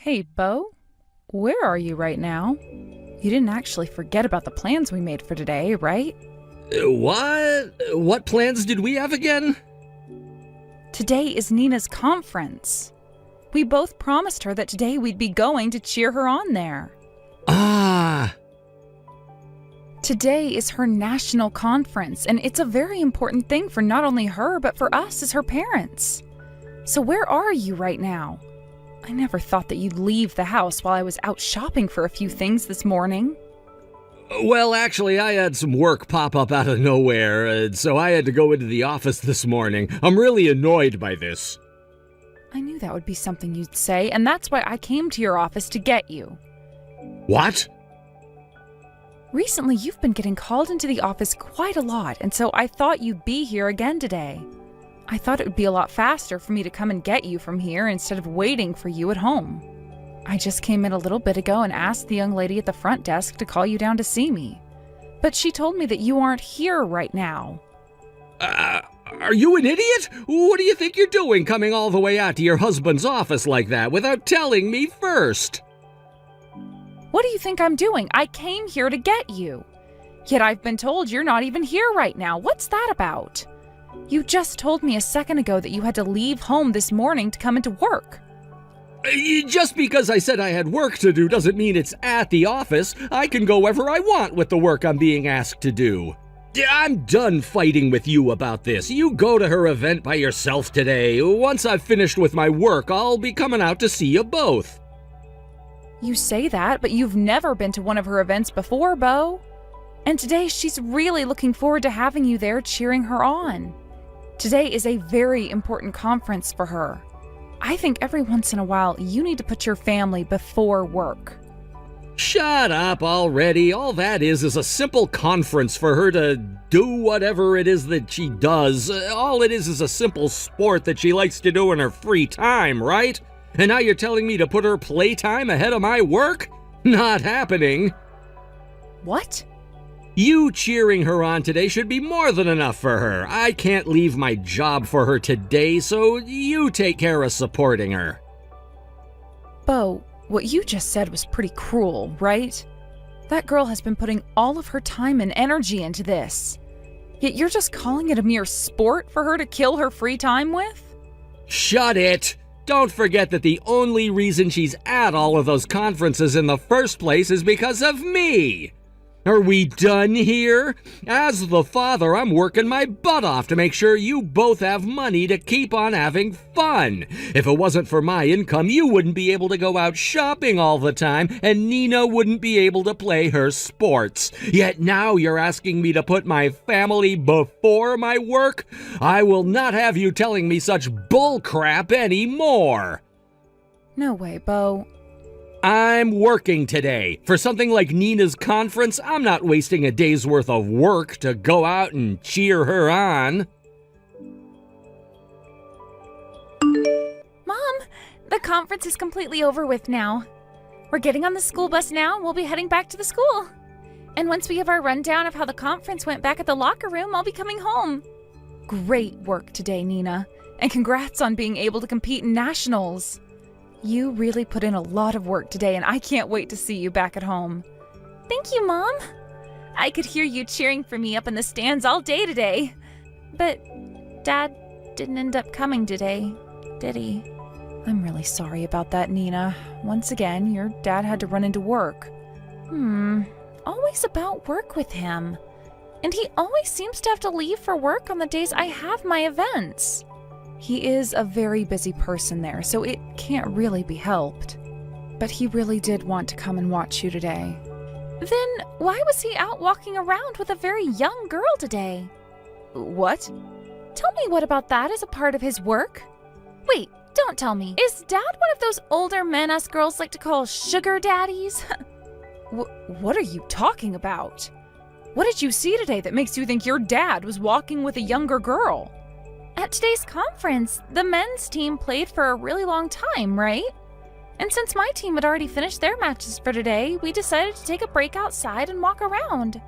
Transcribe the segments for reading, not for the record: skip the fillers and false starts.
Hey, Bo, where are you right now? You didn't actually forget about the plans we made for today, right? What? What plans did we have again? Today is Nina's conference. We both promised her that today we'd be going to cheer her on there. Ah! Today is her national conference, and it's a very important thing for not only her, but for us as her parents. So where are you right now? I never thought that you'd leave the house while I was out shopping for a few things this morning. Well, actually, I had some work pop up out of nowhere, so I had to go into the office this morning. I'm really annoyed by this. I knew that would be something you'd say, and that's why I came to your office to get you. What? Recently, you've been getting called into the office quite a lot, and so I thought you'd be here again today. I thought it would be a lot faster for me to come and get you from here instead of waiting for you at home. I just came in a little bit ago and asked the young lady at the front desk to call you down to see me. But she told me that you aren't here right now. Are you an idiot? What do you think you're doing coming all the way out to your husband's office like that without telling me first? What do you think I'm doing? I came here to get you. Yet I've been told you're not even here right now. What's that about? You just told me a second ago that you had to leave home this morning to come into work. Just because I said I had work to do doesn't mean it's at the office. I can go wherever I want with the work I'm being asked to do. I'm done fighting with you about this. You go to her event by yourself today. Once I've finished with my work, I'll be coming out to see you both. You say that, but you've never been to one of her events before, Bo. And today she's really looking forward to having you there cheering her on. Today is a very important conference for her. I think every once in a while you need to put your family before work. Shut up already. All that is a simple conference for her to do whatever it is that she does. All it is a simple sport that she likes to do in her free time, right? And now you're telling me to put her playtime ahead of my work? Not happening. What? You cheering her on today should be more than enough for her. I can't leave my job for her today, so you take care of supporting her. Bo, what you just said was pretty cruel, right? That girl has been putting all of her time and energy into this. Yet you're just calling it a mere sport for her to kill her free time with? Shut it! Don't forget that the only reason she's at all of those conferences in the first place is because of me. Are we done here? As the father, I'm working my butt off to make sure you both have money to keep on having fun. If it wasn't for my income, you wouldn't be able to go out shopping all the time, and Nina wouldn't be able to play her sports. Yet now you're asking me to put my family before my work? I will not have you telling me such bull crap anymore. No way, Bo. I'm working today. For something like Nina's conference, I'm not wasting a day's worth of work to go out and cheer her on. Mom, the conference is completely over with now. We're getting on the school bus now. We'll be heading back to the school. And once we have our rundown of how the conference went back at the locker room, I'll be coming home. Great work today, Nina. And congrats on being able to compete in nationals. You really put in a lot of work today, and I can't wait to see you back at home. Thank you, Mom. I could hear you cheering for me up in the stands all day today. But Dad didn't end up coming today, did he? I'm really sorry about that, Nina. Once again, your dad had to run into work. Always about work with him. And he always seems to have to leave for work on the days I have my events. He is a very busy person there, so it can't really be helped. But he really did want to come and watch you today. Then why was he out walking around with a very young girl today? What? Tell me what about that is a part of his work? Wait, don't tell me. Is Dad one of those older men us girls like to call sugar daddies? What are you talking about? What did you see today that makes you think your dad was walking with a younger girl? At today's conference, the men's team played for a really long time, right? And since my team had already finished their matches for today, we decided to take a break outside and walk around.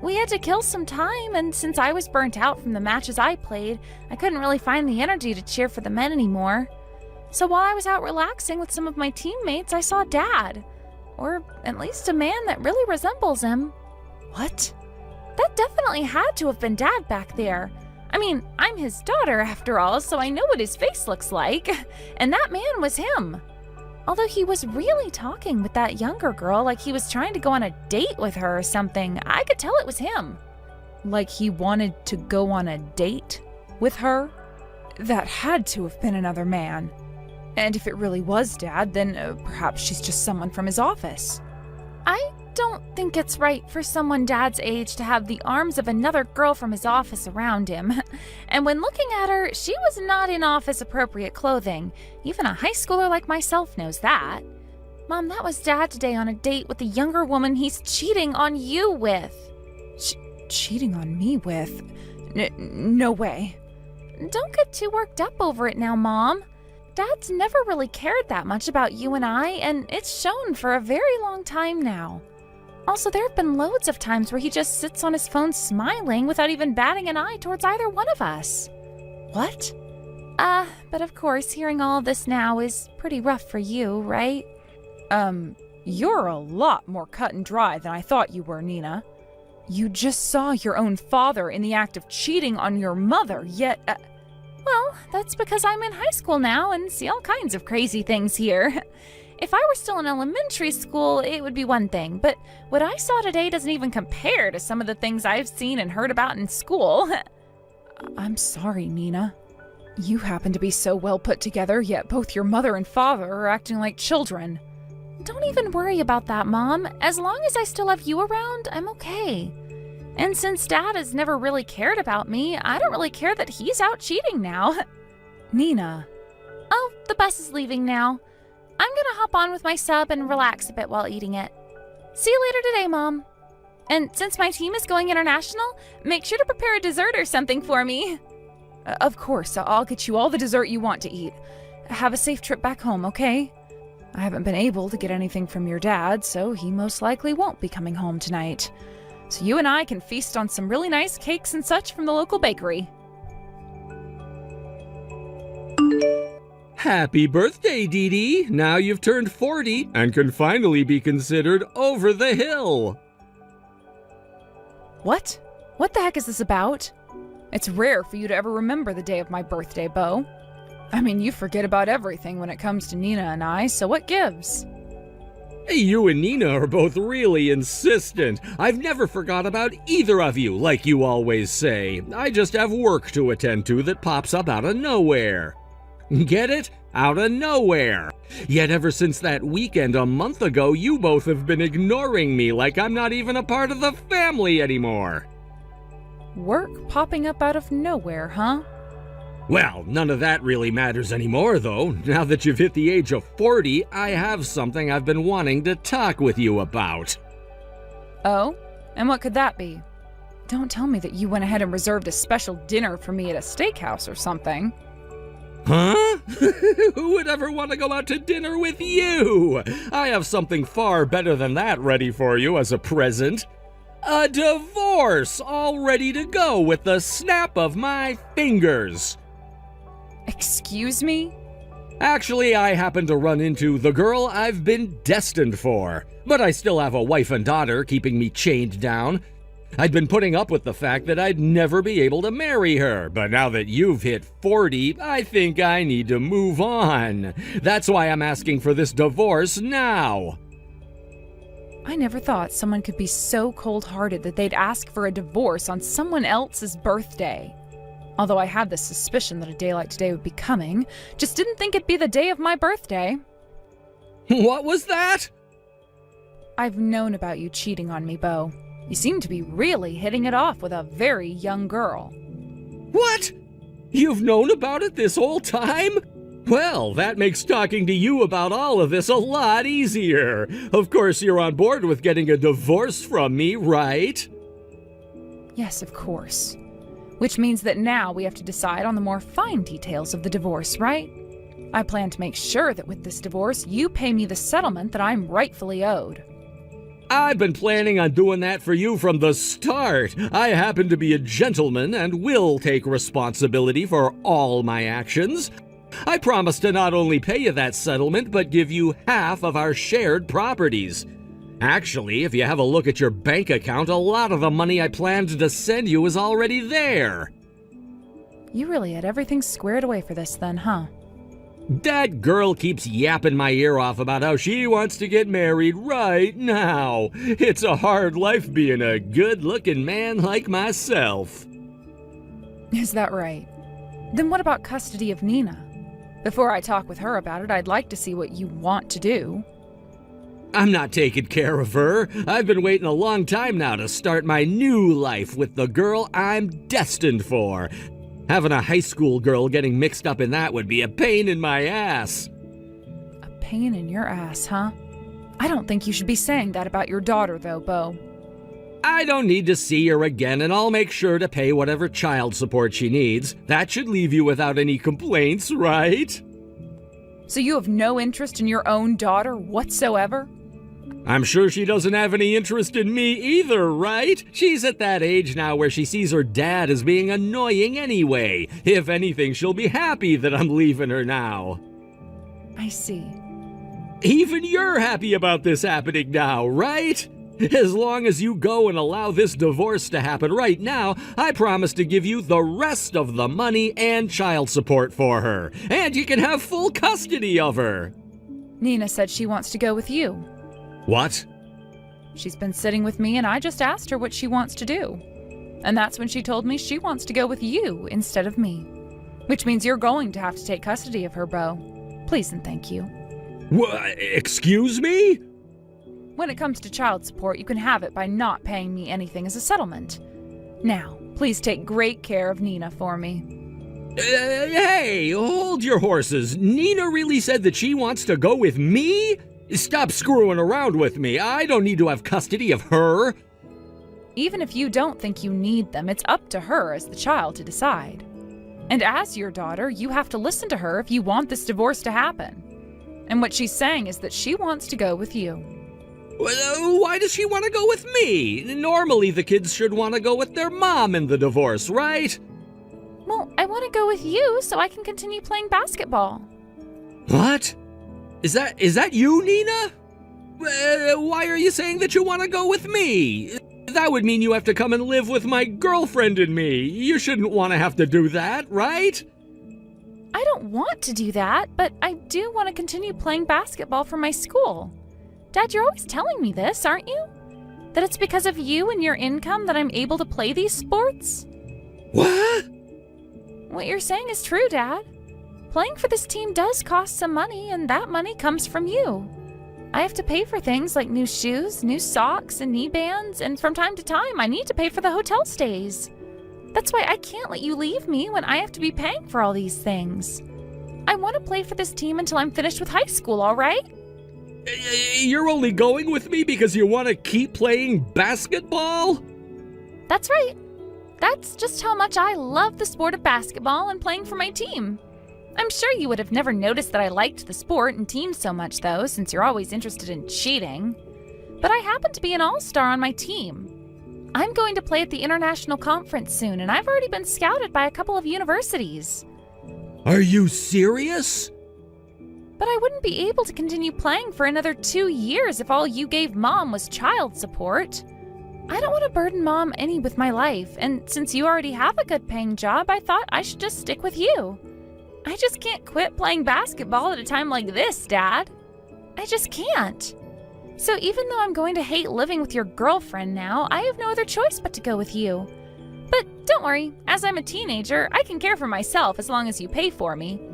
We had to kill some time, and since I was burnt out from the matches I played, I couldn't really find the energy to cheer for the men anymore. So while I was out relaxing with some of my teammates, I saw Dad. Or at least a man that really resembles him. What? That definitely had to have been Dad back there. I mean, I'm his daughter after all, so I know what his face looks like. And that man was him. Although he was really talking with that younger girl like he was trying to go on a date with her or something, I could tell it was him. Like he wanted to go on a date with her? That had to have been another man. And if it really was Dad, then perhaps she's just someone from his office. I don't think it's right for someone Dad's age to have the arms of another girl from his office around him. And when looking at her, she was not in office-appropriate clothing. Even a high schooler like myself knows that. Mom, that was Dad today on a date with the younger woman he's cheating on you with. Cheating on me with? No way. Don't get too worked up over it now, Mom. Dad's never really cared that much about you and I, and it's shown for a very long time now. Also, there have been loads of times where he just sits on his phone smiling without even batting an eye towards either one of us. What? But of course, hearing all of this now is pretty rough for you, right? You're a lot more cut and dry than I thought you were, Nina. You just saw your own father in the act of cheating on your mother, yet... Well, that's because I'm in high school now and see all kinds of crazy things here. If I were still in elementary school, it would be one thing, but what I saw today doesn't even compare to some of the things I've seen and heard about in school. I'm sorry, Nina. You happen to be so well put together, yet both your mother and father are acting like children. Don't even worry about that, Mom. As long as I still have you around, I'm okay. And since Dad has never really cared about me, I don't really care that he's out cheating now. Nina. Oh, the bus is leaving now. I'm gonna hop on with my sub and relax a bit while eating it. See you later today, Mom. And since my team is going international, make sure to prepare a dessert or something for me. Of course, I'll get you all the dessert you want to eat. Have a safe trip back home, okay? I haven't been able to get anything from your dad, so he most likely won't be coming home tonight. So you and I can feast on some really nice cakes and such from the local bakery. Happy birthday, Dee Dee! Now you've turned 40 and can finally be considered over the hill. What? What the heck is this about? It's rare for you to ever remember the day of my birthday, Bo. I mean, you forget about everything when it comes to Nina and I, so what gives? Hey, you and Nina are both really insistent. I've never forgot about either of you, like you always say. I just have work to attend to that pops up out of nowhere. Get it? Out of nowhere. Yet ever since that weekend a month ago, you both have been ignoring me like I'm not even a part of the family anymore. Work popping up out of nowhere, huh? Well, none of that really matters anymore, though. Now that you've hit the age of 40, I have something I've been wanting to talk with you about. Oh? And what could that be? Don't tell me that you went ahead and reserved a special dinner for me at a steakhouse or something. Huh? Who would ever want to go out to dinner with you? I have something far better than that ready for you as a present. A divorce all ready to go with the snap of my fingers. Excuse me? Actually, I happen to run into the girl I've been destined for, but I still have a wife and daughter keeping me chained down. I'd been putting up with the fact that I'd never be able to marry her, but now that you've hit 40, I think I need to move on. That's why I'm asking for this divorce now. I never thought someone could be so cold-hearted that they'd ask for a divorce on someone else's birthday. Although I had the suspicion that a day like today would be coming, just didn't think it'd be the day of my birthday. What was that? I've known about you cheating on me, Bo. You seem to be really hitting it off with a very young girl. What? You've known about it this whole time? Well, that makes talking to you about all of this a lot easier. Of course, you're on board with getting a divorce from me, right? Yes, of course. Which means that now we have to decide on the more fine details of the divorce, right? I plan to make sure that with this divorce, you pay me the settlement that I'm rightfully owed. I've been planning on doing that for you from the start. I happen to be a gentleman and will take responsibility for all my actions. I promise to not only pay you that settlement, but give you half of our shared properties. Actually, if you have a look at your bank account, a lot of the money I planned to send you is already there. You really had everything squared away for this then, huh? That girl keeps yapping my ear off about how she wants to get married right now. It's a hard life being a good-looking man like myself. Is that right? Then what about custody of Nina? Before I talk with her about it, I'd like to see what you want to do. I'm not taking care of her. I've been waiting a long time now to start my new life with the girl I'm destined for. Having a high school girl getting mixed up in that would be a pain in my ass. A pain in your ass, huh? I don't think you should be saying that about your daughter, though, Bo. I don't need to see her again, and I'll make sure to pay whatever child support she needs. That should leave you without any complaints, right? So you have no interest in your own daughter whatsoever? I'm sure she doesn't have any interest in me either, right? She's at that age now where she sees her dad as being annoying anyway. If anything, she'll be happy that I'm leaving her now. I see. Even you're happy about this happening now, right? As long as you go and allow this divorce to happen right now, I promise to give you the rest of the money and child support for her. And you can have full custody of her. Nina said she wants to go with you. What? She's been sitting with me and I just asked her what she wants to do. And that's when she told me she wants to go with you instead of me. Which means you're going to have to take custody of her, Bo. Please and thank you. Excuse me? When it comes to child support, you can have it by not paying me anything as a settlement. Now, please take great care of Nina for me. Hey, hold your horses. Nina really said that she wants to go with me? Stop screwing around with me. I don't need to have custody of her. Even if you don't think you need them, it's up to her as the child to decide. And as your daughter, you have to listen to her if you want this divorce to happen. And what she's saying is that she wants to go with you. Why does she want to go with me? Normally the kids should want to go with their mom in the divorce, right? Well, I want to go with you so I can continue playing basketball. What? Is that you, Nina? Why are you saying that you want to go with me? That would mean you have to come and live with my girlfriend and me. You shouldn't want to have to do that, right? I don't want to do that, but I do want to continue playing basketball for my school. Dad, you're always telling me this, aren't you? That it's because of you and your income that I'm able to play these sports? What? What you're saying is true, Dad. Playing for this team does cost some money, and that money comes from you. I have to pay for things like new shoes, new socks, and knee bands, and from time to time, I need to pay for the hotel stays. That's why I can't let you leave me when I have to be paying for all these things. I want to play for this team until I'm finished with high school, all right? You're only going with me because you want to keep playing basketball? That's right. That's just how much I love the sport of basketball and playing for my team. I'm sure you would have never noticed that I liked the sport and team so much, though, since you're always interested in cheating. But I happen to be an all-star on my team. I'm going to play at the international conference soon, and I've already been scouted by a couple of universities. Are you serious? But I wouldn't be able to continue playing for another 2 years if all you gave Mom was child support. I don't want to burden Mom any with my life, and since you already have a good-paying job, I thought I should just stick with you. I just can't quit playing basketball at a time like this, Dad. I just can't. So even though I'm going to hate living with your girlfriend now, I have no other choice but to go with you. But don't worry, as I'm a teenager, I can care for myself as long as you pay for me.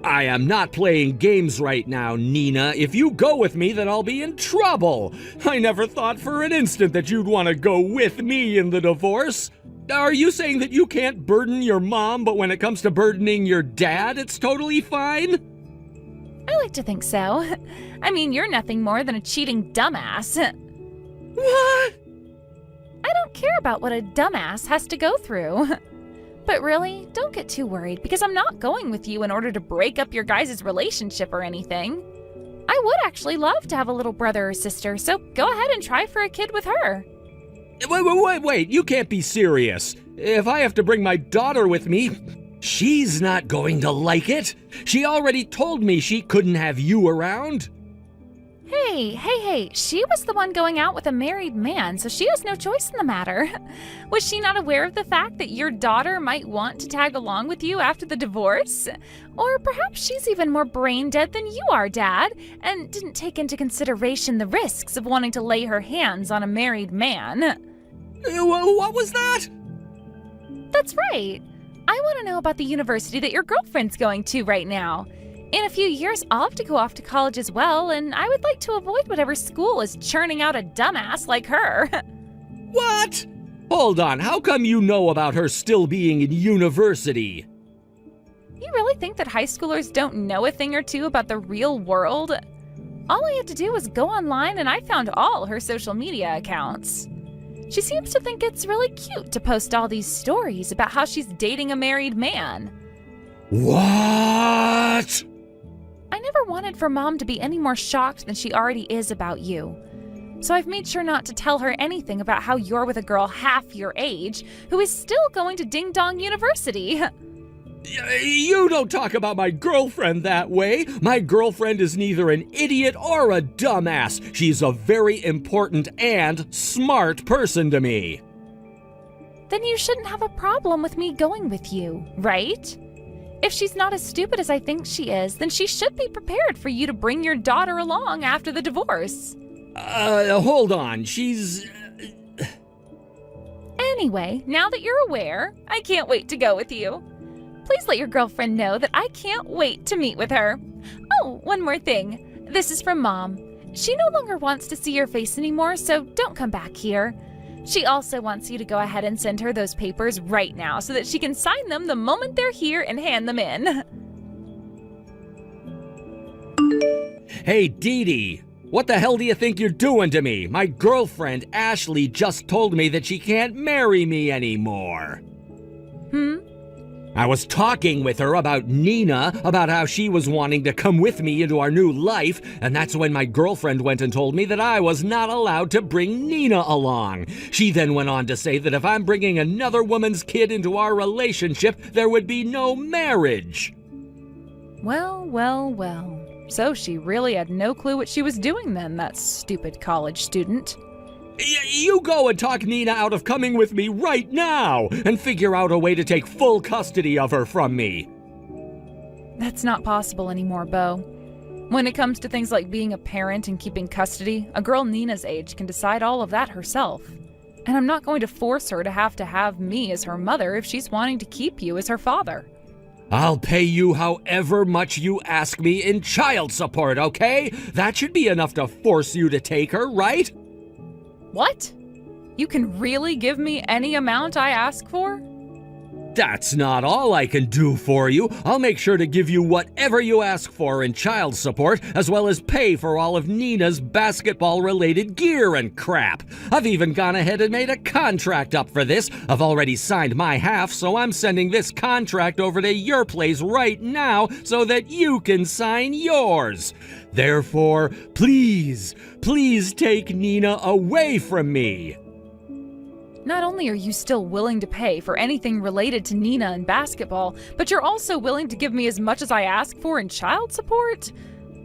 I am not playing games right now, Nina. If you go with me, then I'll be in trouble. I never thought for an instant that you'd want to go with me in the divorce. Are you saying that you can't burden your mom, but when it comes to burdening your dad, it's totally fine? I like to think so. I mean, you're nothing more than a cheating dumbass. What? I don't care about what a dumbass has to go through. But really, don't get too worried, because I'm not going with you in order to break up your guys' relationship or anything. I would actually love to have a little brother or sister, so go ahead and try for a kid with her. Wait, you can't be serious. If I have to bring my daughter with me, She's not going to like it. She already told me she couldn't have you around. Hey, she was the one going out with a married man, so she has no choice in the matter. Was she not aware of the fact that your daughter might want to tag along with you after the divorce? Or perhaps she's even more brain dead than you are, Dad, and didn't take into consideration the risks of wanting to lay her hands on a married man. What was that? That's right. I want to know about the university that your girlfriend's going to right now. In a few years, I'll have to go off to college as well, and I would like to avoid whatever school is churning out a dumbass like her. What? Hold on, how come you know about her still being in university? You really think that high schoolers don't know a thing or two about the real world? All I had to do was go online and I found all her social media accounts. She seems to think it's really cute to post all these stories about how she's dating a married man. What? I never wanted for Mom to be any more shocked than she already is about you. So I've made sure not to tell her anything about how you're with a girl half your age who is still going to Ding Dong University. You don't talk about my girlfriend that way. My girlfriend is neither an idiot or a dumbass. She's a very important and smart person to me. Then you shouldn't have a problem with me going with you, right? If she's not as stupid as I think she is, then she should be prepared for you to bring your daughter along after the divorce. Hold on, she's... Anyway, now that you're aware, I can't wait to go with you. Please let your girlfriend know that I can't wait to meet with her. Oh, one more thing. This is from Mom. She no longer wants to see your face anymore, so don't come back here. She also wants you to go ahead and send her those papers right now so that she can sign them the moment they're here and hand them in. Hey, Dee Dee, what the hell do you think you're doing to me? My girlfriend, Ashley, just told me that she can't marry me anymore. I was talking with her about Nina, about how she was wanting to come with me into our new life, and that's when my girlfriend went and told me that I was not allowed to bring Nina along. She then went on to say that if I'm bringing another woman's kid into our relationship, there would be no marriage. Well. So she really had no clue what she was doing then, that stupid college student. You go and talk Nina out of coming with me right now and figure out a way to take full custody of her from me. That's not possible anymore, Bo. When it comes to things like being a parent and keeping custody, a girl Nina's age can decide all of that herself. And I'm not going to force her to have me as her mother if she's wanting to keep you as her father. I'll pay you however much you ask me in child support, okay? That should be enough to force you to take her, right? What? You can really give me any amount I ask for? That's not all I can do for you. I'll make sure to give you whatever you ask for in child support, as well as pay for all of Nina's basketball-related gear and crap. I've even gone ahead and made a contract up for this. I've already signed my half, so I'm sending this contract over to your place right now so that you can sign yours. Therefore, please take Nina away from me. Not only are you still willing to pay for anything related to Nina and basketball, but you're also willing to give me as much as I ask for in child support?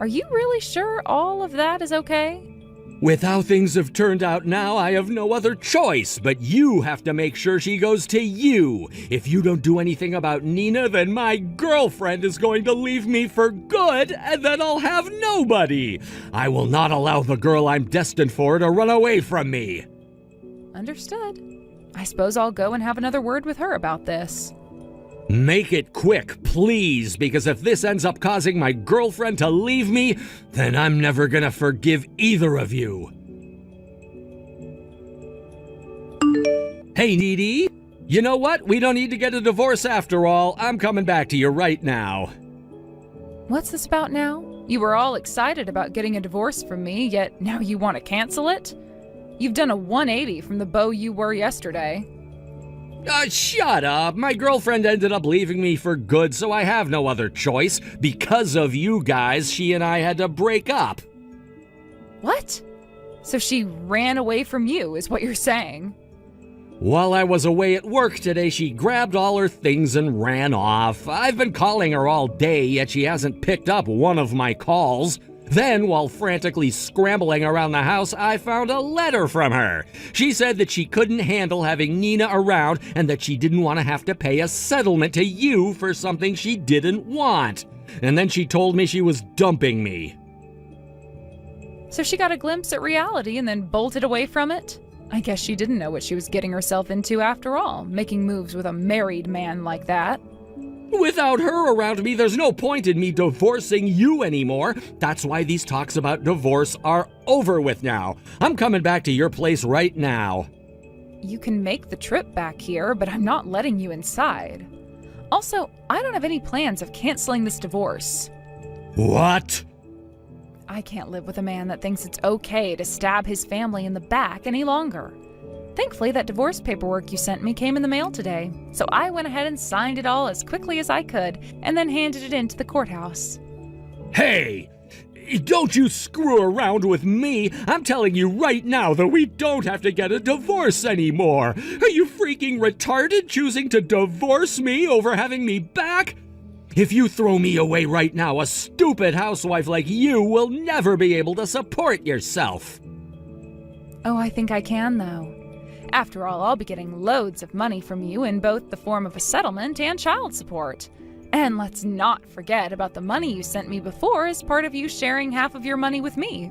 Are you really sure all of that is okay? With how things have turned out now, I have no other choice, but you have to make sure she goes to you. If you don't do anything about Nina, then my girlfriend is going to leave me for good, and then I'll have nobody. I will not allow the girl I'm destined for to run away from me. Understood. I suppose I'll go and have another word with her about this. Make it quick, please, because if this ends up causing my girlfriend to leave me, then I'm never gonna forgive either of you. Hey, Dee Dee, you know what? We don't need to get a divorce after all. I'm coming back to you right now. What's this about now? You were all excited about getting a divorce from me, yet now you want to cancel it? You've done a 180 from the Bo you were yesterday. Shut up. My girlfriend ended up leaving me for good, so I have no other choice. Because of you guys, she and I had to break up. What? So she ran away from you, is what you're saying? While I was away at work today, she grabbed all her things and ran off. I've been calling her all day, yet she hasn't picked up one of my calls. Then, while frantically scrambling around the house, I found a letter from her. She said that she couldn't handle having Nina around and that she didn't want to have to pay a settlement to you for something she didn't want. And then she told me she was dumping me. So she got a glimpse at reality and then bolted away from it? I guess she didn't know what she was getting herself into after all, making moves with a married man like that. Without her around me, there's no point in me divorcing you anymore. That's why these talks about divorce are over with now. I'm coming back to your place right now. You can make the trip back here, but I'm not letting you inside. Also, I don't have any plans of canceling this divorce. What? I can't live with a man that thinks it's okay to stab his family in the back any longer. Thankfully, that divorce paperwork you sent me came in the mail today, so I went ahead and signed it all as quickly as I could and then handed it in to the courthouse. Hey! Don't you screw around with me! I'm telling you right now that we don't have to get a divorce anymore! Are you freaking retarded choosing to divorce me over having me back? If you throw me away right now, a stupid housewife like you will never be able to support yourself. Oh, I think I can, though. After all, I'll be getting loads of money from you in both the form of a settlement and child support. And let's not forget about the money you sent me before as part of you sharing half of your money with me.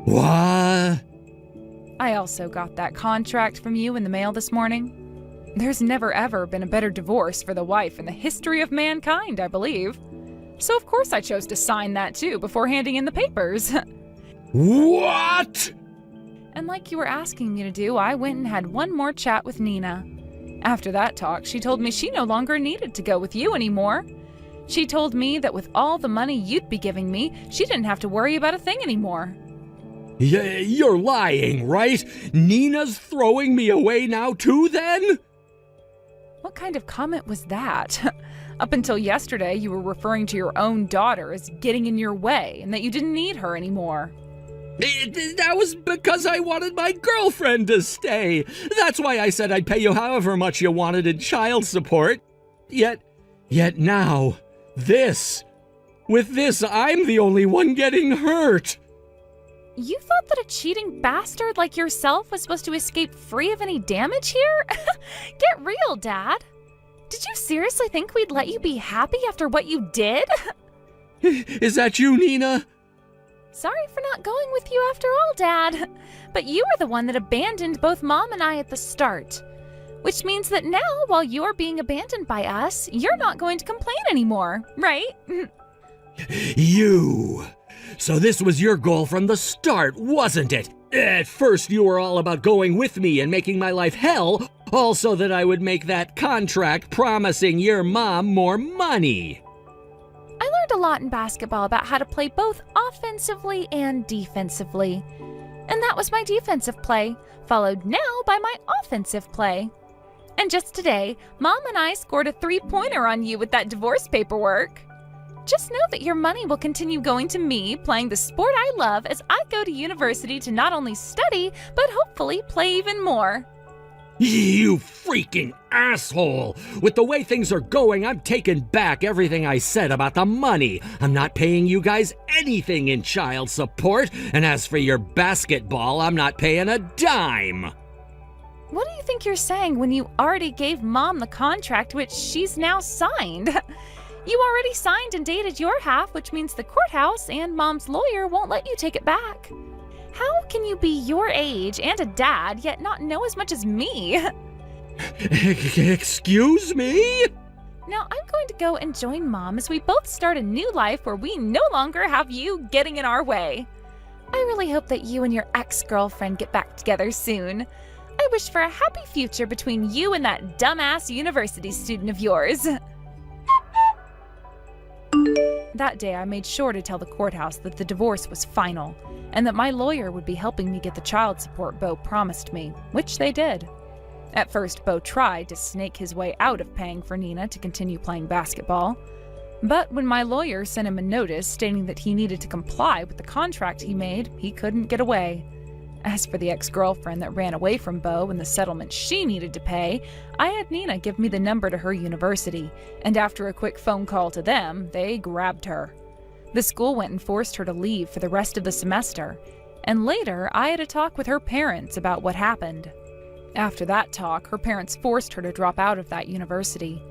What? I also got that contract from you in the mail this morning. There's never ever been a better divorce for the wife in the history of mankind, I believe. So of course I chose to sign that too before handing in the papers. What? And like you were asking me to do, I went and had one more chat with Nina. After that talk, she told me she no longer needed to go with you anymore. She told me that with all the money you'd be giving me, she didn't have to worry about a thing anymore. You're lying, right? Nina's throwing me away now too, then? What kind of comment was that? Up until yesterday, you were referring to your own daughter as getting in your way and that you didn't need her anymore. That was because I wanted my girlfriend to stay. That's why I said I'd pay you however much you wanted in child support. Yet now, with this, I'm the only one getting hurt. You thought that a cheating bastard like yourself was supposed to escape free of any damage here? Get real, Dad. Did you seriously think we'd let you be happy after what you did? Is that you, Nina? Sorry for not going with you after all, Dad. But you were the one that abandoned both Mom and I at the start. Which means that now, while you're being abandoned by us, you're not going to complain anymore, right? You. So this was your goal from the start, wasn't it? At first you were all about going with me and making my life hell, all so that I would make that contract promising your mom more money. I learned a lot in basketball about how to play both offensively and defensively. And that was my defensive play, followed now by my offensive play. And just today, Mom and I scored a 3-pointer on you with that divorce paperwork. Just know that your money will continue going to me, playing the sport I love as I go to university to not only study, but hopefully play even more. You freaking asshole! With the way things are going, I'm taking back everything I said about the money. I'm not paying you guys anything in child support, and as for your basketball, I'm not paying a dime. What do you think you're saying when you already gave Mom the contract which she's now signed? You already signed and dated your half, which means the courthouse and Mom's lawyer won't let you take it back. How can you be your age and a dad, yet not know as much as me? Excuse me? Now I'm going to go and join Mom as we both start a new life where we no longer have you getting in our way. I really hope that you and your ex-girlfriend get back together soon. I wish for a happy future between you and that dumbass university student of yours. That day, I made sure to tell the courthouse that the divorce was final, and that my lawyer would be helping me get the child support Bo promised me, which they did. At first, Bo tried to snake his way out of paying for Nina to continue playing basketball. But when my lawyer sent him a notice stating that he needed to comply with the contract he made, he couldn't get away. As for the ex-girlfriend that ran away from Beau and the settlement she needed to pay, I had Nina give me the number to her university, and after a quick phone call to them, they grabbed her. The school went and forced her to leave for the rest of the semester, and later I had a talk with her parents about what happened. After that talk, her parents forced her to drop out of that university,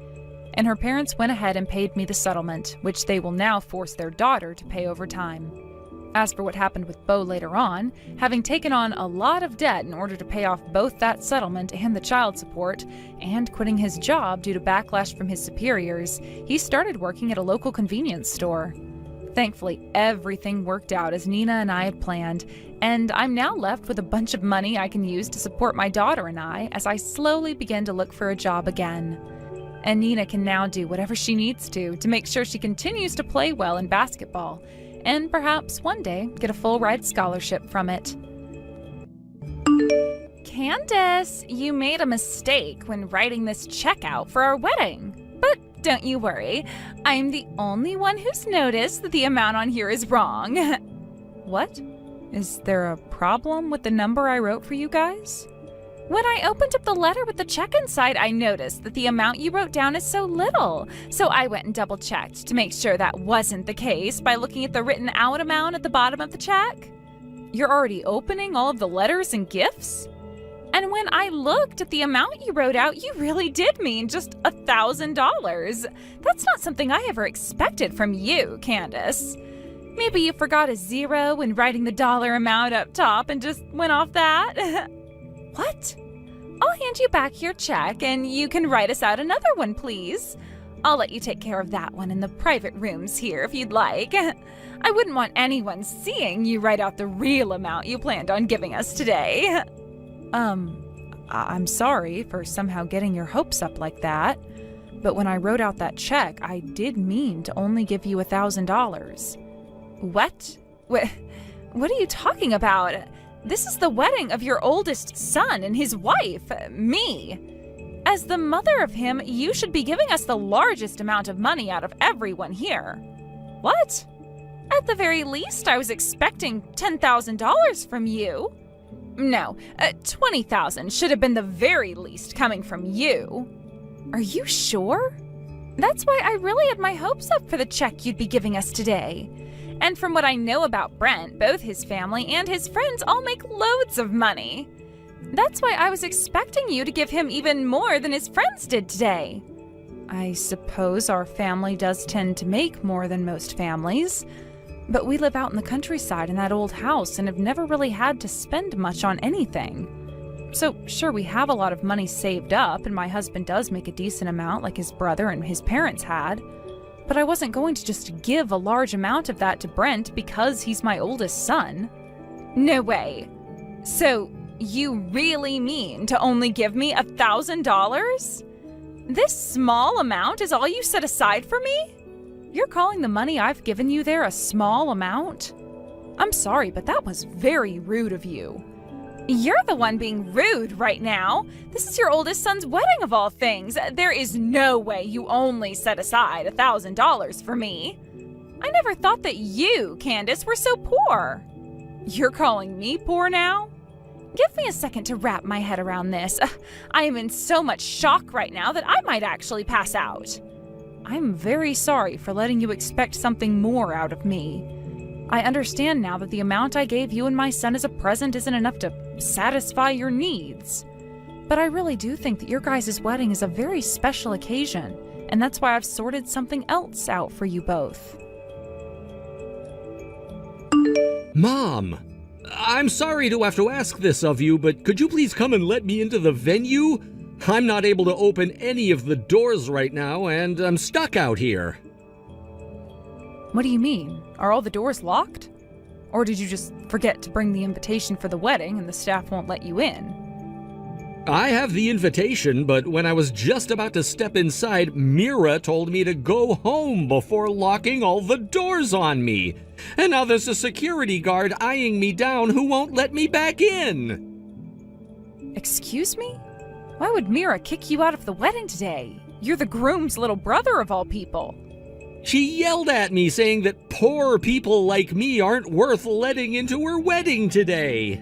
and her parents went ahead and paid me the settlement, which they will now force their daughter to pay over time. As for what happened with Beau later on, having taken on a lot of debt in order to pay off both that settlement and the child support, and quitting his job due to backlash from his superiors, he started working at a local convenience store. Thankfully, everything worked out as Nina and I had planned, and I'm now left with a bunch of money I can use to support my daughter and I as I slowly begin to look for a job again. And Nina can now do whatever she needs to make sure she continues to play well in basketball, and perhaps one day get a full-ride scholarship from it. Candace, you made a mistake when writing this check out for our wedding. But don't you worry, I'm the only one who's noticed that the amount on here is wrong. What? Is there a problem with the number I wrote for you guys? When I opened up the letter with the check inside, I noticed that the amount you wrote down is so little. So I went and double-checked to make sure that wasn't the case by looking at the written out amount at the bottom of the check. You're already opening all of the letters and gifts? And when I looked at the amount you wrote out, you really did mean just $1,000. That's not something I ever expected from you, Candace. Maybe you forgot a zero when writing the dollar amount up top and just went off that? What? I'll hand you back your check and you can write us out another one, please. I'll let you take care of that one in the private rooms here if you'd like. I wouldn't want anyone seeing you write out the real amount you planned on giving us today. I'm sorry for somehow getting your hopes up like that, but when I wrote out that check, I did mean to only give you $1,000. What? What are you talking about? This is the wedding of your oldest son and his wife, me. As the mother of him, you should be giving us the largest amount of money out of everyone here. What? At the very least, I was expecting $10,000 from you. No, $20,000 should have been the very least coming from you. Are you sure? That's why I really had my hopes up for the check you'd be giving us today. And from what I know about Brent, both his family and his friends all make loads of money. That's why I was expecting you to give him even more than his friends did today. I suppose our family does tend to make more than most families, but we live out in the countryside in that old house and have never really had to spend much on anything. So sure, we have a lot of money saved up, and my husband does make a decent amount like his brother and his parents had. But I wasn't going to just give a large amount of that to Brent because he's my oldest son. No way. So you really mean to only give me $1,000? This small amount is all you set aside for me? You're calling the money I've given you there a small amount? I'm sorry, but that was very rude of you. You're the one being rude right now. This is your oldest son's wedding of all things. There is no way you only set aside $1,000 for me. I never thought that you, Candace, were so poor. You're calling me poor now? Give me a second to wrap my head around this. I am in so much shock right now that I might actually pass out. I'm very sorry for letting you expect something more out of me. I understand now that the amount I gave you and my son as a present isn't enough to satisfy your needs. But I really do think that your guys' wedding is a very special occasion, and that's why I've sorted something else out for you both. Mom, I'm sorry to have to ask this of you, but could you please come and let me into the venue? I'm not able to open any of the doors right now, and I'm stuck out here. What do you mean? Are all the doors locked? Or did you just forget to bring the invitation for the wedding and the staff won't let you in? I have the invitation, but when I was just about to step inside, Mira told me to go home before locking all the doors on me. And now there's a security guard eyeing me down who won't let me back in. Excuse me? Why would Mira kick you out of the wedding today? You're the groom's little brother of all people. She yelled at me saying that poor people like me aren't worth letting into her wedding today.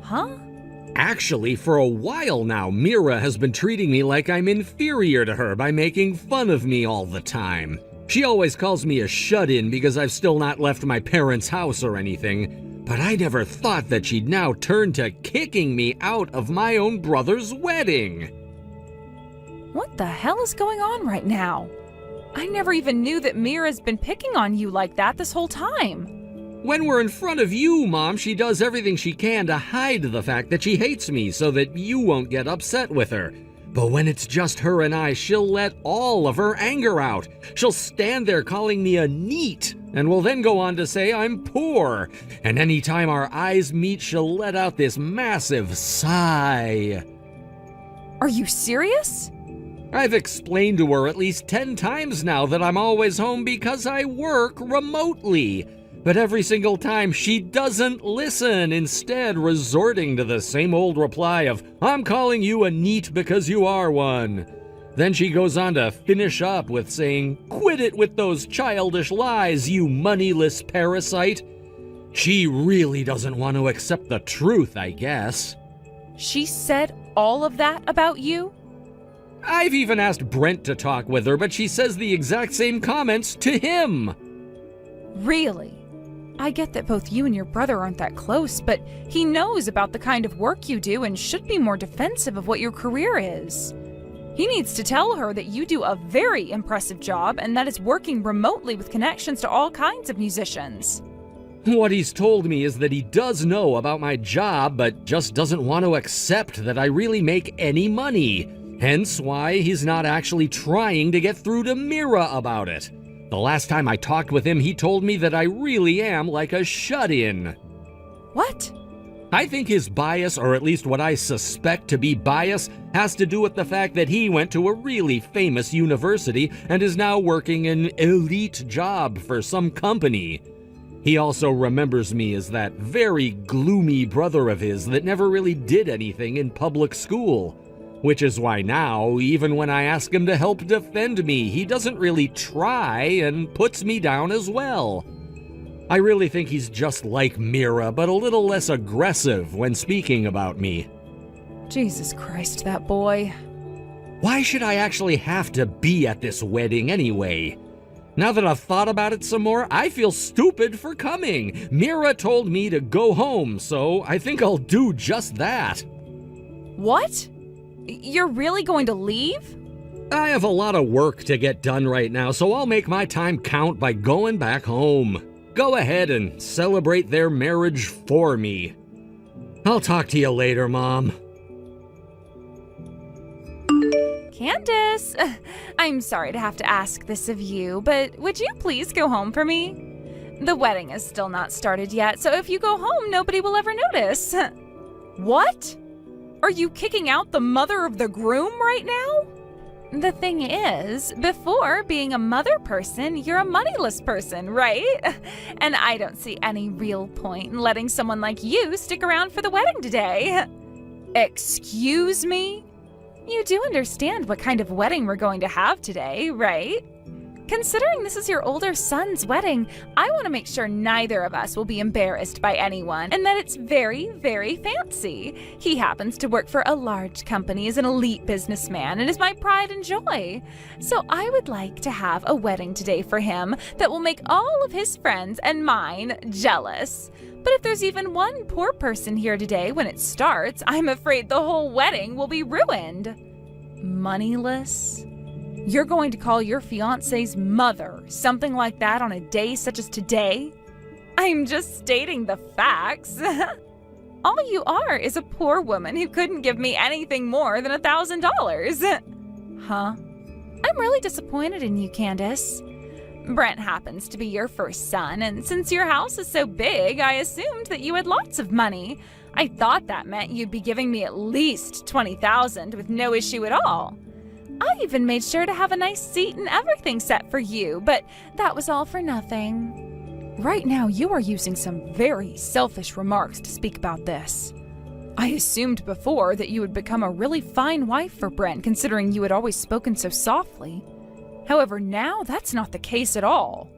Huh? Actually, for a while now, Mira has been treating me like I'm inferior to her by making fun of me all the time. She always calls me a shut-in because I've still not left my parents' house or anything, but I never thought that she'd now turn to kicking me out of my own brother's wedding. What the hell is going on right now? I never even knew that Mira's been picking on you like that this whole time. When we're in front of you, Mom, she does everything she can to hide the fact that she hates me so that you won't get upset with her. But when it's just her and I, she'll let all of her anger out. She'll stand there calling me a neat, and will then go on to say I'm poor. And anytime our eyes meet, she'll let out this massive sigh. Are you serious? I've explained to her at least 10 times now that I'm always home because I work remotely. But every single time she doesn't listen, instead resorting to the same old reply of, I'm calling you a neat because you are one. Then she goes on to finish up with saying, quit it with those childish lies, you moneyless parasite. She really doesn't want to accept the truth, I guess. She said all of that about you? I've even asked Brent to talk with her, but she says the exact same comments to him. Really? I get that both you and your brother aren't that close, but he knows about the kind of work you do and should be more defensive of what your career is. He needs to tell her that you do a very impressive job and that it's working remotely with connections to all kinds of musicians. What he's told me is that he does know about my job, but just doesn't want to accept that I really make any money. Hence why he's not actually trying to get through to Mira about it. The last time I talked with him, he told me that I really am like a shut-in. What? I think his bias, or at least what I suspect to be bias, has to do with the fact that he went to a really famous university and is now working an elite job for some company. He also remembers me as that very gloomy brother of his that never really did anything in public school. Which is why now, even when I ask him to help defend me, he doesn't really try and puts me down as well. I really think he's just like Mira, but a little less aggressive when speaking about me. Jesus Christ, that boy. Why should I actually have to be at this wedding anyway? Now that I've thought about it some more, I feel stupid for coming. Mira told me to go home, so I think I'll do just that. What? You're really going to leave? I have a lot of work to get done right now, so I'll make my time count by going back home. Go ahead and celebrate their marriage for me. I'll talk to you later, Mom. Candace, I'm sorry to have to ask this of you, but would you please go home for me? The wedding is still not started yet, so if you go home, nobody will ever notice. What? Are you kicking out the mother of the groom right now? The thing is, before being a mother person, you're a moneyless person, right? And I don't see any real point in letting someone like you stick around for the wedding today. Excuse me? You do understand what kind of wedding we're going to have today, right? Considering this is your older son's wedding, I want to make sure neither of us will be embarrassed by anyone and that it's very, very fancy. He happens to work for a large company as an elite businessman and is my pride and joy. So I would like to have a wedding today for him that will make all of his friends and mine jealous. But if there's even one poor person here today when it starts, I'm afraid the whole wedding will be ruined. Moneyless? You're going to call your fiancé's mother something like that on a day such as today? I'm just stating the facts. All you are is a poor woman who couldn't give me anything more than $1,000. Huh? I'm really disappointed in you, Candace. Brent happens to be your first son, and since your house is so big, I assumed that you had lots of money. I thought that meant you'd be giving me at least $20,000 with no issue at all. I even made sure to have a nice seat and everything set for you, but that was all for nothing. Right now, you are using some very selfish remarks to speak about this. I assumed before that you would become a really fine wife for Brent, considering you had always spoken so softly. However, now that's not the case at all.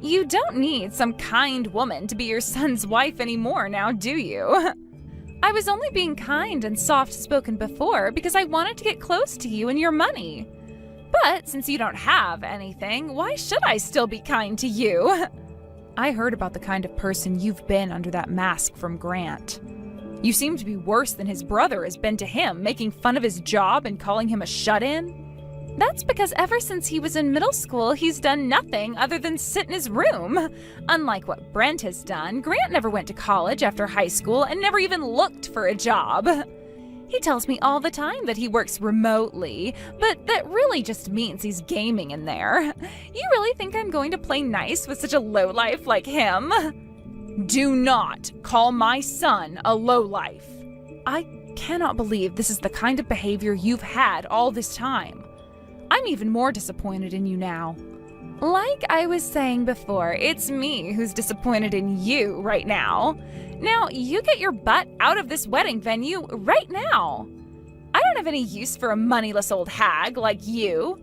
You don't need some kind woman to be your son's wife anymore now, do you? I was only being kind and soft-spoken before because I wanted to get close to you and your money. But since you don't have anything, why should I still be kind to you? I heard about the kind of person you've been under that mask from Grant. You seem to be worse than his brother has been to him, making fun of his job and calling him a shut-in. That's because ever since he was in middle school, he's done nothing other than sit in his room. Unlike what Brent has done, Grant never went to college after high school and never even looked for a job. He tells me all the time that he works remotely, but that really just means he's gaming in there. You really think I'm going to play nice with such a lowlife like him? Do not call my son a lowlife. I cannot believe this is the kind of behavior you've had all this time. I'm even more disappointed in you now. Like I was saying before, it's me who's disappointed in you right now. Now, you get your butt out of this wedding venue right now. I don't have any use for a moneyless old hag like you.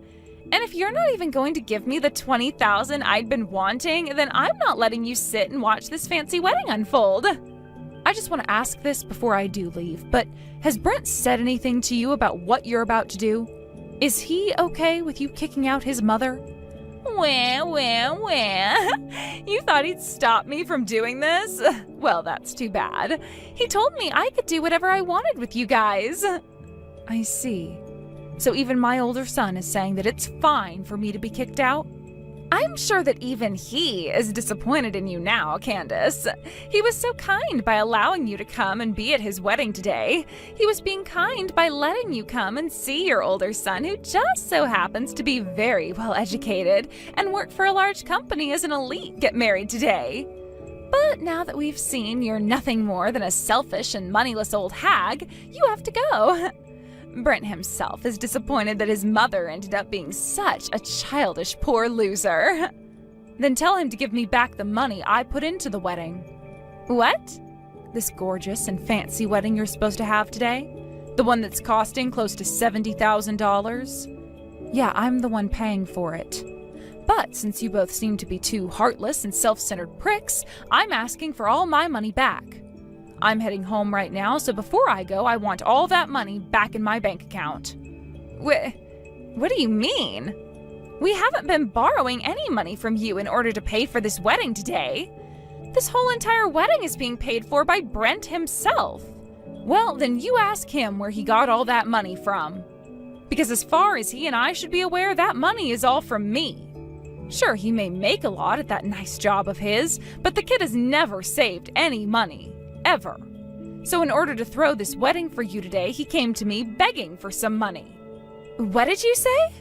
And if you're not even going to give me the $20,000 I'd been wanting, then I'm not letting you sit and watch this fancy wedding unfold. I just want to ask this before I do leave, but has Brent said anything to you about what you're about to do? Is he okay with you kicking out his mother? Wah. You thought he'd stop me from doing this? Well, that's too bad. He told me I could do whatever I wanted with you guys. I see. So even my older son is saying that it's fine for me to be kicked out? I'm sure that even he is disappointed in you now, Candace. He was so kind by allowing you to come and be at his wedding today. He was being kind by letting you come and see your older son, who just so happens to be very well educated and work for a large company as an elite, get married today. But now that we've seen you're nothing more than a selfish and moneyless old hag, you have to go. Brent himself is disappointed that his mother ended up being such a childish poor loser. Then tell him to give me back the money I put into the wedding. What? This gorgeous and fancy wedding you're supposed to have today? The one that's costing close to $70,000? Yeah, I'm the one paying for it. But since you both seem to be two heartless and self-centered pricks, I'm asking for all my money back. I'm heading home right now, so before I go, I want all that money back in my bank account. What do you mean? We haven't been borrowing any money from you in order to pay for this wedding today. This whole entire wedding is being paid for by Brent himself. Well, then you ask him where he got all that money from. Because as far as he and I should be aware, that money is all from me. Sure, he may make a lot at that nice job of his, but the kid has never saved any money. Ever. So in order to throw this wedding for you today, he came to me begging for some money. What did you say?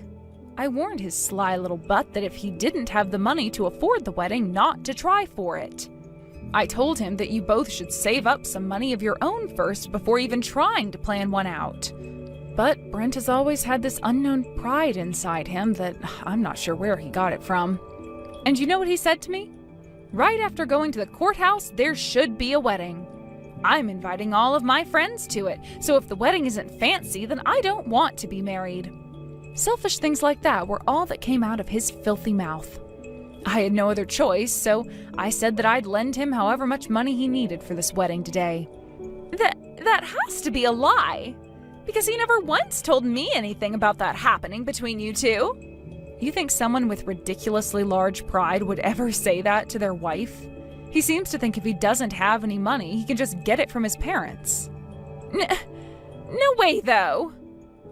I warned his sly little butt that if he didn't have the money to afford the wedding, not to try for it. I told him that you both should save up some money of your own first before even trying to plan one out. But Brent has always had this unknown pride inside him that I'm not sure where he got it from. And you know what he said to me? Right after going to the courthouse, there should be a wedding. I'm inviting all of my friends to it, so if the wedding isn't fancy, then I don't want to be married. Selfish things like that were all that came out of his filthy mouth. I had no other choice, so I said that I'd lend him however much money he needed for this wedding today. That has to be a lie, because he never once told me anything about that happening between you two. You think someone with ridiculously large pride would ever say that to their wife? He seems to think if he doesn't have any money, he can just get it from his parents. No way, though.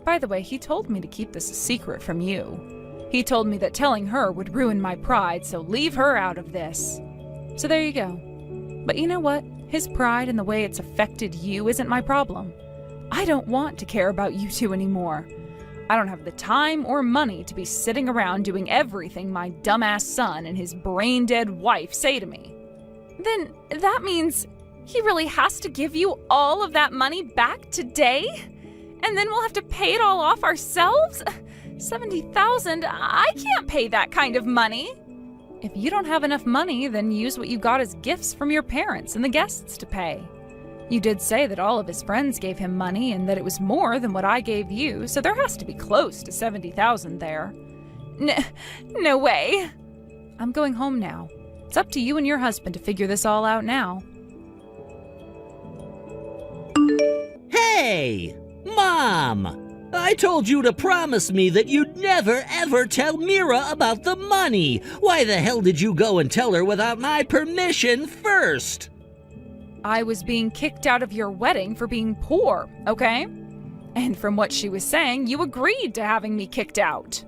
By the way, he told me to keep this a secret from you. He told me that telling her would ruin my pride, so leave her out of this. So there you go. But you know what? His pride and the way it's affected you isn't my problem. I don't want to care about you two anymore. I don't have the time or money to be sitting around doing everything my dumbass son and his brain-dead wife say to me. Then that means he really has to give you all of that money back today? And then we'll have to pay it all off ourselves? $70,000? I can't pay that kind of money. If you don't have enough money, then use what you got as gifts from your parents and the guests to pay. You did say that all of his friends gave him money and that it was more than what I gave you, so there has to be close to $70,000 there. No way. I'm going home now. It's up to you and your husband to figure this all out now. Hey, Mom! I told you to promise me that you'd never ever tell Mira about the money. Why the hell did you go and tell her without my permission first? I was being kicked out of your wedding for being poor, okay? And from what she was saying, you agreed to having me kicked out.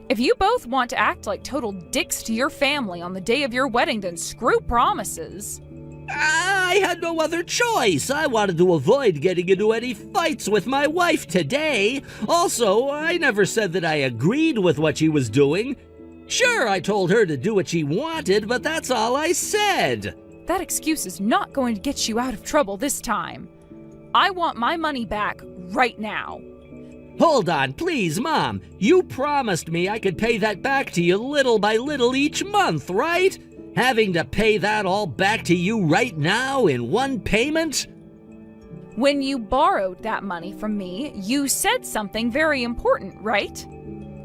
If you both want to act like total dicks to your family on the day of your wedding, then screw promises. I had no other choice. I wanted to avoid getting into any fights with my wife today. Also, I never said that I agreed with what she was doing. Sure, I told her to do what she wanted, but that's all I said. That excuse is not going to get you out of trouble this time. I want my money back right now. Hold on, please, Mom. You promised me I could pay that back to you little by little each month, right? Having to pay that all back to you right now in one payment? When you borrowed that money from me, you said something very important, right?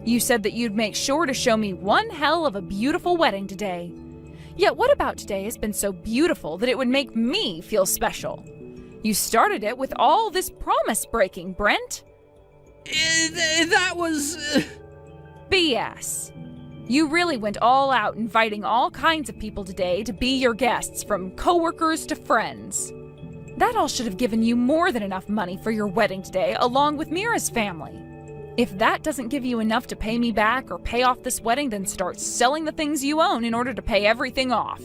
You said that you'd make sure to show me one hell of a beautiful wedding today. Yet what about today has been so beautiful that it would make me feel special? You started it with all this promise breaking, Brent. That was... BS. You really went all out inviting all kinds of people today to be your guests, from coworkers to friends. That all should have given you more than enough money for your wedding today, along with Mira's family. If that doesn't give you enough to pay me back or pay off this wedding, then start selling the things you own in order to pay everything off.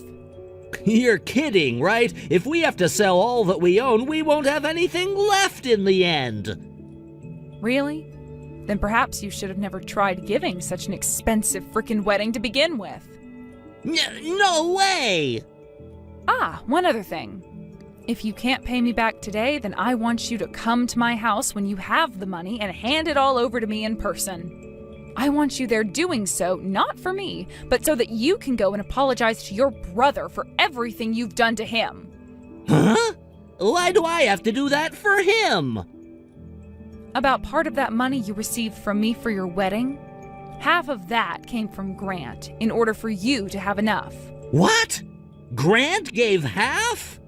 You're kidding, right? If we have to sell all that we own, we won't have anything left in the end. Really? Then perhaps you should have never tried giving such an expensive frickin' wedding to begin with. No way! One other thing. If you can't pay me back today, then I want you to come to my house when you have the money and hand it all over to me in person. I want you there doing so, not for me, but so that you can go and apologize to your brother for everything you've done to him. Huh? Why do I have to do that for him? About part of that money you received from me for your wedding, half of that came from Grant in order for you to have enough. What? Grant gave half?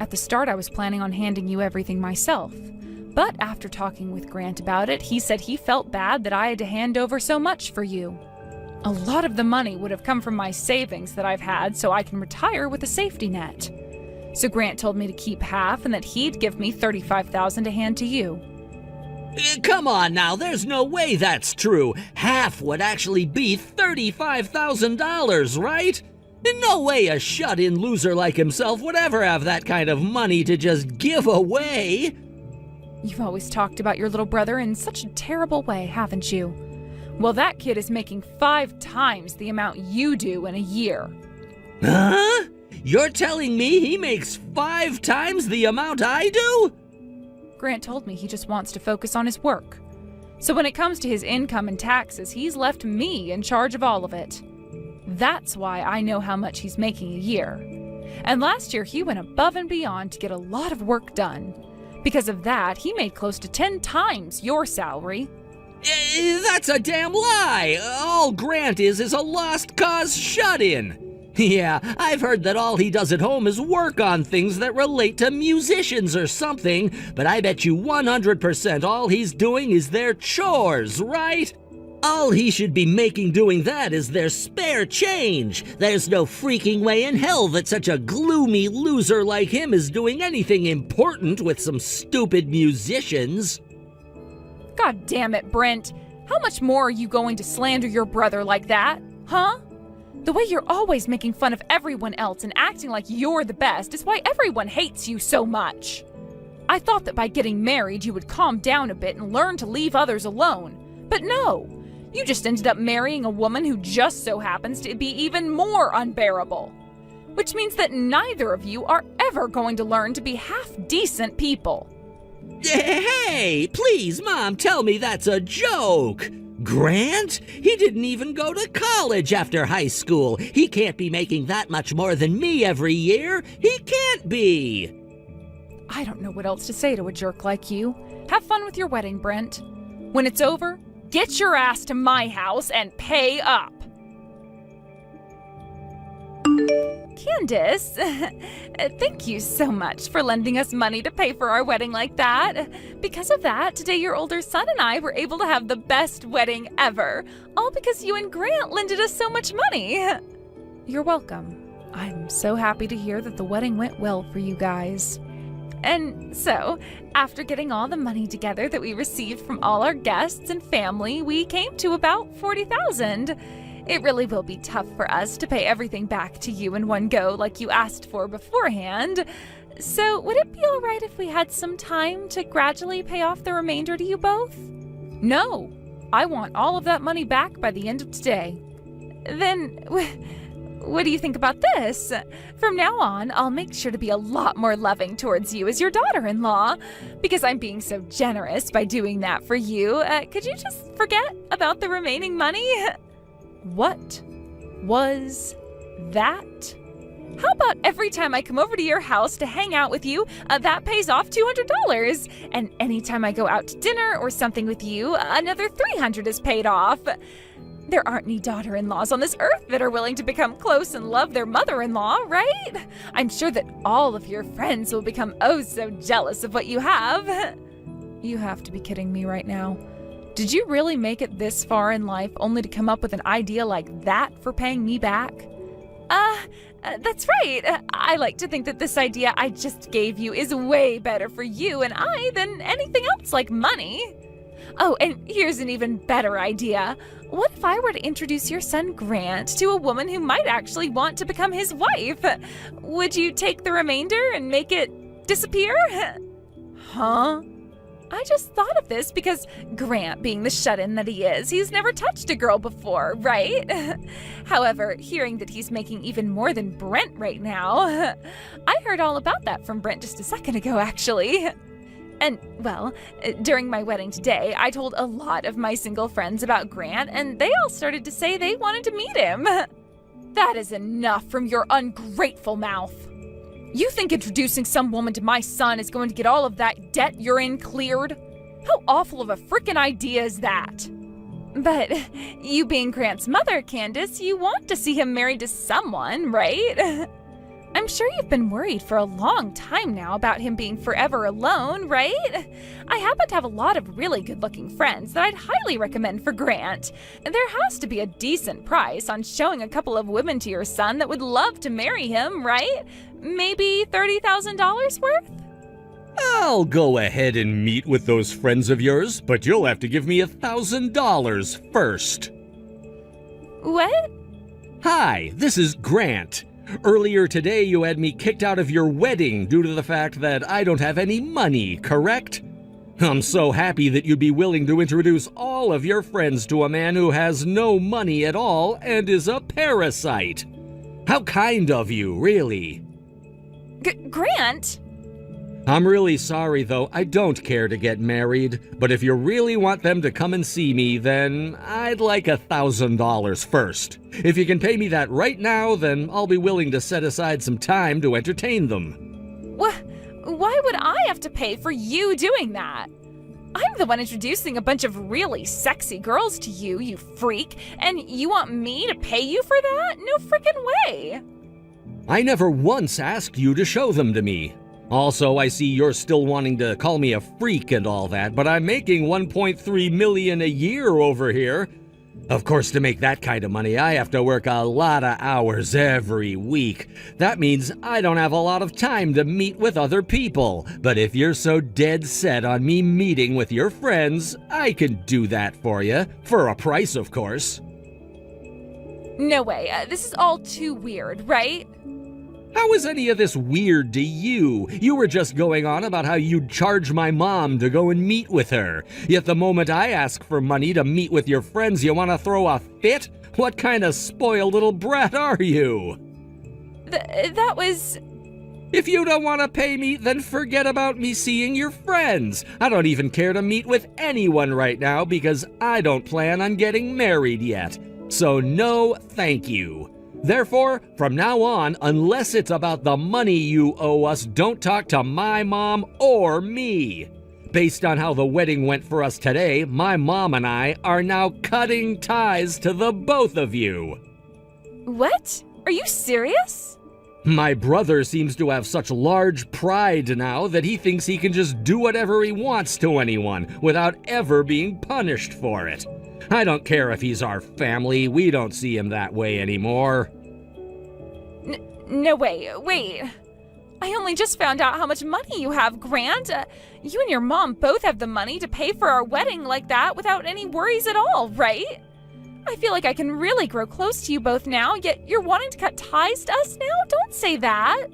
At the start, I was planning on handing you everything myself. But after talking with Grant about it, he said he felt bad that I had to hand over so much for you. A lot of the money would have come from my savings that I've had so I can retire with a safety net. So Grant told me to keep half and that he'd give me $35,000 to hand to you. Come on now, there's no way that's true. Half would actually be $35,000, right? No way a shut-in loser like himself would ever have that kind of money to just give away. You've always talked about your little brother in such a terrible way, haven't you? Well, that kid is making 5 times the amount you do in a year. Huh? You're telling me he makes 5 times the amount I do? Grant told me he just wants to focus on his work. So when it comes to his income and taxes, he's left me in charge of all of it. That's why I know how much he's making a year. And last year he went above and beyond to get a lot of work done. Because of that, he made close to 10 times your salary. That's a damn lie! All Grant is a lost cause shut-in. Yeah, I've heard that all he does at home is work on things that relate to musicians or something, but I bet you 100% all he's doing is their chores, right? All he should be making doing that is their spare change. There's no freaking way in hell that such a gloomy loser like him is doing anything important with some stupid musicians. God damn it, Brent. How much more are you going to slander your brother like that, huh? The way you're always making fun of everyone else and acting like you're the best is why everyone hates you so much. I thought that by getting married you would calm down a bit and learn to leave others alone. But no, you just ended up marrying a woman who just so happens to be even more unbearable. Which means that neither of you are ever going to learn to be half-decent people. Hey, please, Mom, tell me that's a joke. Grant? He didn't even go to college after high school. He can't be making that much more than me every year. He can't be. I don't know what else to say to a jerk like you. Have fun with your wedding, Brent. When it's over, get your ass to my house and pay up. Candace, thank you so much for lending us money to pay for our wedding like that. Because of that, today your older son and I were able to have the best wedding ever. All because you and Grant lended us so much money. You're welcome. I'm so happy to hear that the wedding went well for you guys. And so, after getting all the money together that we received from all our guests and family, we came to about $40,000. It really will be tough for us to pay everything back to you in one go like you asked for beforehand. So, would it be all right if we had some time to gradually pay off the remainder to you both? No, I want all of that money back by the end of today. Then, what do you think about this? From now on, I'll make sure to be a lot more loving towards you as your daughter-in-law. Because I'm being so generous by doing that for you, could you just forget about the remaining money? What was that? How about every time I come over to your house to hang out with you, that pays off $200. And anytime I go out to dinner or something with you, another $300 is paid off. There aren't any daughter-in-laws on this earth that are willing to become close and love their mother-in-law, right? I'm sure that all of your friends will become oh so jealous of what you have. You have to be kidding me right now. Did you really make it this far in life only to come up with an idea like that for paying me back? That's right. I like to think that this idea I just gave you is way better for you and I than anything else like money. Oh, and here's an even better idea. What if I were to introduce your son Grant to a woman who might actually want to become his wife? Would you take the remainder and make it disappear? Huh? I just thought of this because Grant, being the shut-in that he is, he's never touched a girl before, right? However, hearing that he's making even more than Brent right now, I heard all about that from Brent just a second ago, actually. And, well, during my wedding today, I told a lot of my single friends about Grant, and they all started to say they wanted to meet him. That is enough from your ungrateful mouth. You think introducing some woman to my son is going to get all of that debt you're in cleared? How awful of a frickin' idea is that? But you being Grant's mother, Candace, you want to see him married to someone, right? I'm sure you've been worried for a long time now about him being forever alone, right? I happen to have a lot of really good-looking friends that I'd highly recommend for Grant. There has to be a decent price on showing a couple of women to your son that would love to marry him, right? Maybe $30,000 worth? I'll go ahead and meet with those friends of yours, but you'll have to give me $1,000 first. What? Hi, this is Grant. Earlier today, you had me kicked out of your wedding due to the fact that I don't have any money, correct? I'm so happy that you'd be willing to introduce all of your friends to a man who has no money at all and is a parasite. How kind of you, really. Grant? I'm really sorry, though. I don't care to get married. But if you really want them to come and see me, then I'd like $1,000 first. If you can pay me that right now, then I'll be willing to set aside some time to entertain them. Why would I have to pay for you doing that? I'm the one introducing a bunch of really sexy girls to you, you freak, and you want me to pay you for that? No frickin' way! I never once asked you to show them to me. Also, I see you're still wanting to call me a freak and all that, but I'm making $1.3 million a year over here. Of course, to make that kind of money, I have to work a lot of hours every week. That means I don't have a lot of time to meet with other people. But if you're so dead set on me meeting with your friends, I can do that for you. For a price, of course. No way. This is all too weird, right? How is any of this weird to you? You were just going on about how you'd charge my mom to go and meet with her. Yet the moment I ask for money to meet with your friends, you want to throw a fit? What kind of spoiled little brat are you? That was... If you don't want to pay me, then forget about me seeing your friends. I don't even care to meet with anyone right now because I don't plan on getting married yet. So no, thank you. Therefore, from now on, unless it's about the money you owe us, don't talk to my mom or me. Based on how the wedding went for us today, my mom and I are now cutting ties to the both of you. What? Are you serious? My brother seems to have such large pride now that he thinks he can just do whatever he wants to anyone without ever being punished for it. I don't care if he's our family, we don't see him that way anymore. No way, wait. I only just found out how much money you have, Grant. You and your mom both have the money to pay for our wedding like that without any worries at all, right? I feel like I can really grow close to you both now, yet you're wanting to cut ties to us now? Don't say that.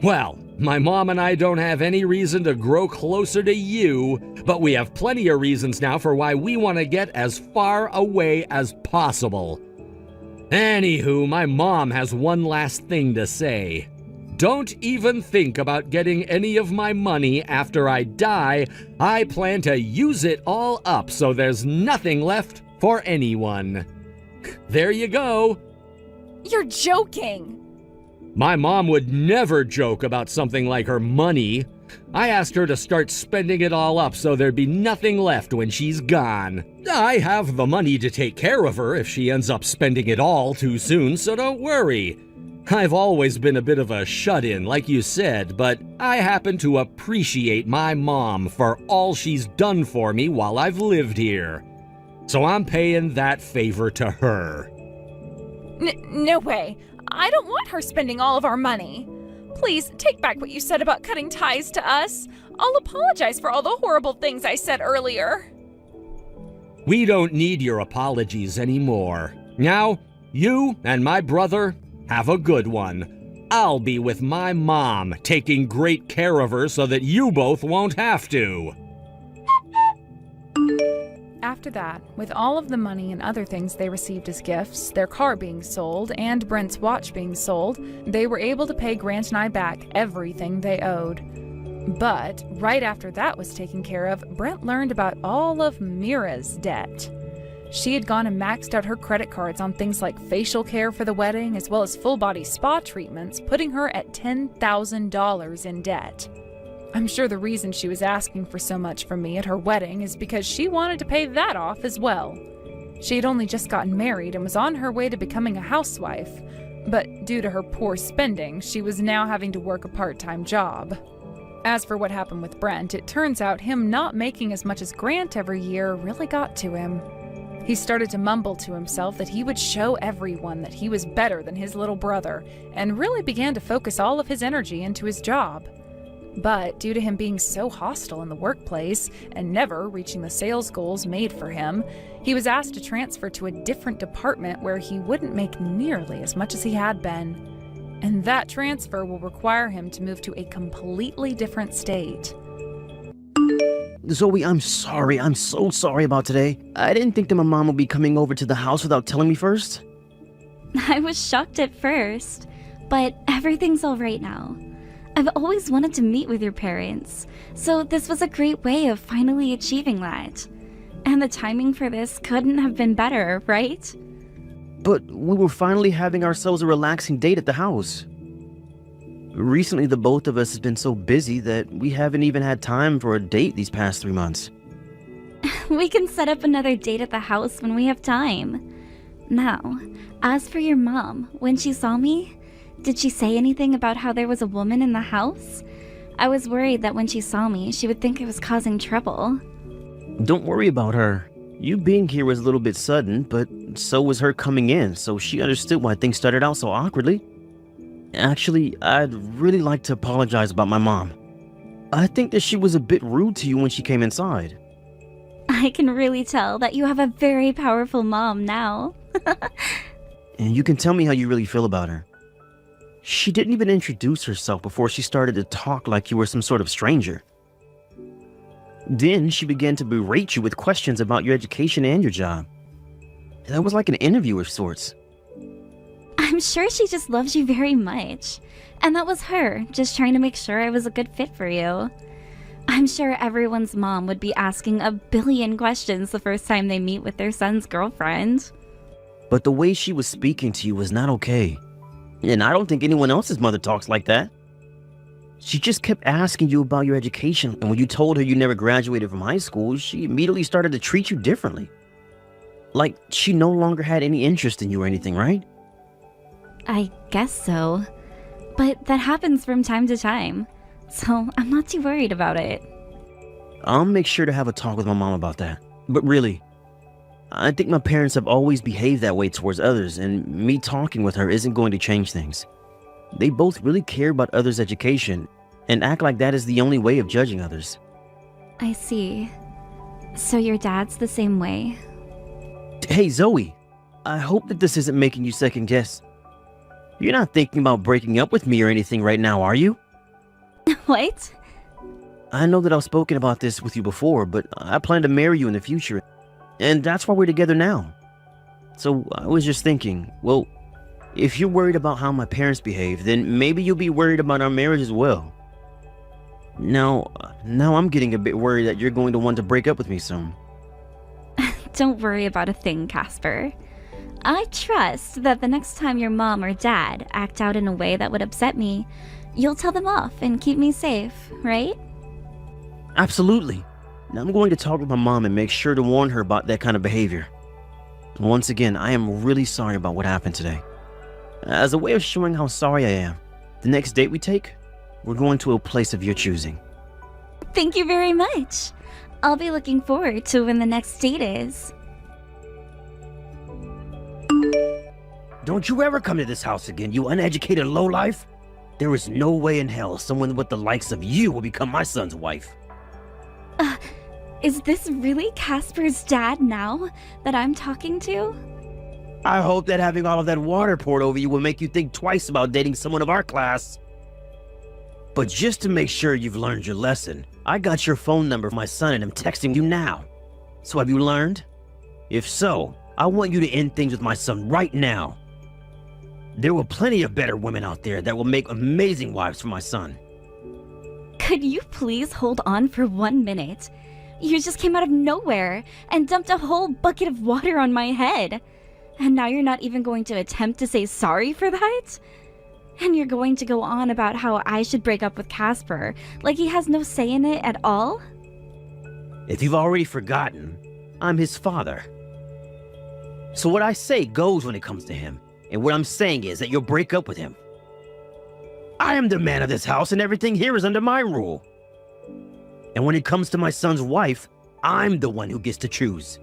Well, my mom and I don't have any reason to grow closer to you, but we have plenty of reasons now for why we want to get as far away as possible. Anywho, my mom has one last thing to say. Don't even think about getting any of my money after I die. I plan to use it all up so there's nothing left for anyone. There you go. You're joking. My mom would never joke about something like her money. I asked her to start spending it all up so there'd be nothing left when she's gone. I have the money to take care of her if she ends up spending it all too soon, so don't worry. I've always been a bit of a shut-in, like you said, but I happen to appreciate my mom for all she's done for me while I've lived here. So I'm paying that favor to her. No way. I don't want her spending all of our money. Please, take back what you said about cutting ties to us. I'll apologize for all the horrible things I said earlier. We don't need your apologies anymore. Now, you and my brother have a good one. I'll be with my mom, taking great care of her so that you both won't have to. After that, with all of the money and other things they received as gifts, their car being sold, and Brent's watch being sold, they were able to pay Grant and I back everything they owed. But right after that was taken care of, Brent learned about all of Mira's debt. She had gone and maxed out her credit cards on things like facial care for the wedding, as well as full-body spa treatments, putting her at $10,000 in debt. I'm sure the reason she was asking for so much from me at her wedding is because she wanted to pay that off as well. She had only just gotten married and was on her way to becoming a housewife, but due to her poor spending, she was now having to work a part-time job. As for what happened with Brent, it turns out him not making as much as Grant every year really got to him. He started to mumble to himself that he would show everyone that he was better than his little brother, and really began to focus all of his energy into his job. But due to him being so hostile in the workplace and never reaching the sales goals made for him, he was asked to transfer to a different department where he wouldn't make nearly as much as he had been. And that transfer will require him to move to a completely different state. Zoe, I'm sorry. I'm so sorry about today. I didn't think that my mom would be coming over to the house without telling me first. I was shocked at first, but everything's all right now. I've always wanted to meet with your parents, so this was a great way of finally achieving that. And the timing for this couldn't have been better, right? But we were finally having ourselves a relaxing date at the house. Recently, the both of us have been so busy that we haven't even had time for a date these past 3 months. We can set up another date at the house when we have time. Now, as for your mom, when she saw me, did she say anything about how there was a woman in the house? I was worried that when she saw me, she would think I was causing trouble. Don't worry about her. You being here was a little bit sudden, but so was her coming in, so she understood why things started out so awkwardly. Actually, I'd really like to apologize about my mom. I think that she was a bit rude to you when she came inside. I can really tell that you have a very powerful mom now. And you can tell me how you really feel about her. She didn't even introduce herself before she started to talk like you were some sort of stranger. Then she began to berate you with questions about your education and your job. That was like an interview of sorts. I'm sure she just loves you very much. And that was her, just trying to make sure I was a good fit for you. I'm sure everyone's mom would be asking a billion questions the first time they meet with their son's girlfriend. But the way she was speaking to you was not okay. And I don't think anyone else's mother talks like that. She just kept asking you about your education, and when you told her you never graduated from high school, she immediately started to treat you differently. Like she no longer had any interest in you or anything, right? I guess so. But that happens from time to time, so I'm not too worried about it. I'll make sure to have a talk with my mom about that. But really, I think my parents have always behaved that way towards others, and me talking with her isn't going to change things. They both really care about others' education and act like that is the only way of judging others. I see. So your dad's the same way? Hey, Zoe, I hope that this isn't making you second guess. You're not thinking about breaking up with me or anything right now, are you? What? I know that I've spoken about this with you before, but I plan to marry you in the future, and that's why we're together now. So I was just thinking, well, if you're worried about how my parents behave, then maybe you'll be worried about our marriage as well. Now I'm getting a bit worried that you're going to want to break up with me soon. Don't worry about a thing, Casper. I trust that the next time your mom or dad act out in a way that would upset me, you'll tell them off and keep me safe, right? Absolutely. Now I'm going to talk with my mom and make sure to warn her about that kind of behavior. Once again, I am really sorry about what happened today. As a way of showing how sorry I am, the next date we take, we're going to a place of your choosing. Thank you very much. I'll be looking forward to when the next date is. Don't you ever come to this house again, you uneducated lowlife. There is no way in hell someone with the likes of you will become my son's wife. Is this really Casper's dad now that I'm talking to? I hope that having all of that water poured over you will make you think twice about dating someone of our class. But just to make sure you've learned your lesson, I got your phone number from my son and I'm texting you now. So have you learned? If so, I want you to end things with my son right now. There were plenty of better women out there that will make amazing wives for my son. Could you please hold on for 1 minute? You just came out of nowhere and dumped a whole bucket of water on my head. And now you're not even going to attempt to say sorry for that? And you're going to go on about how I should break up with Casper, like he has no say in it at all? If you've already forgotten, I'm his father. So what I say goes when it comes to him. And what I'm saying is that you'll break up with him. I am the man of this house and everything here is under my rule. And when it comes to my son's wife, I'm the one who gets to choose.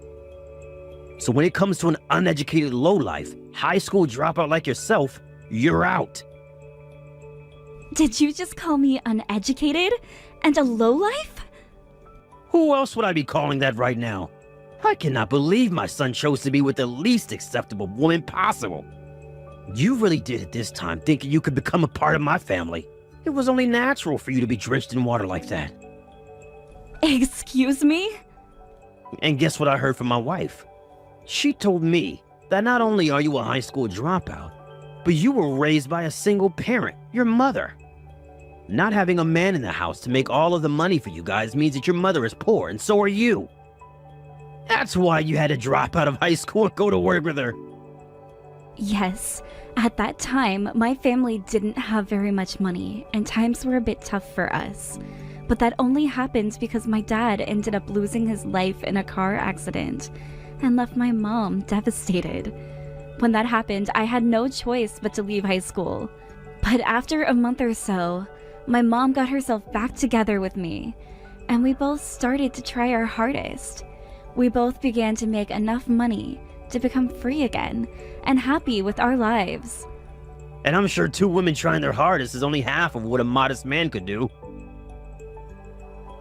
So when it comes to an uneducated lowlife, high school dropout like yourself, you're out. Did you just call me uneducated and a lowlife? Who else would I be calling that right now? I cannot believe my son chose to be with the least acceptable woman possible. You really did it this time, thinking you could become a part of my family. It was only natural for you to be drenched in water like that. Excuse me? And guess what I heard from my wife? She told me that not only are you a high school dropout, but you were raised by a single parent, your mother. Not having a man in the house to make all of the money for you guys means that your mother is poor, and so are you. That's why you had to drop out of high school and go to work with her. Yes, at that time, my family didn't have very much money, and times were a bit tough for us. But that only happened because my dad ended up losing his life in a car accident and left my mom devastated. When that happened, I had no choice but to leave high school. But after a month or so, my mom got herself back together with me, and we both started to try our hardest. We both began to make enough money to become free again and happy with our lives. And I'm sure 2 women trying their hardest is only half of what a modest man could do.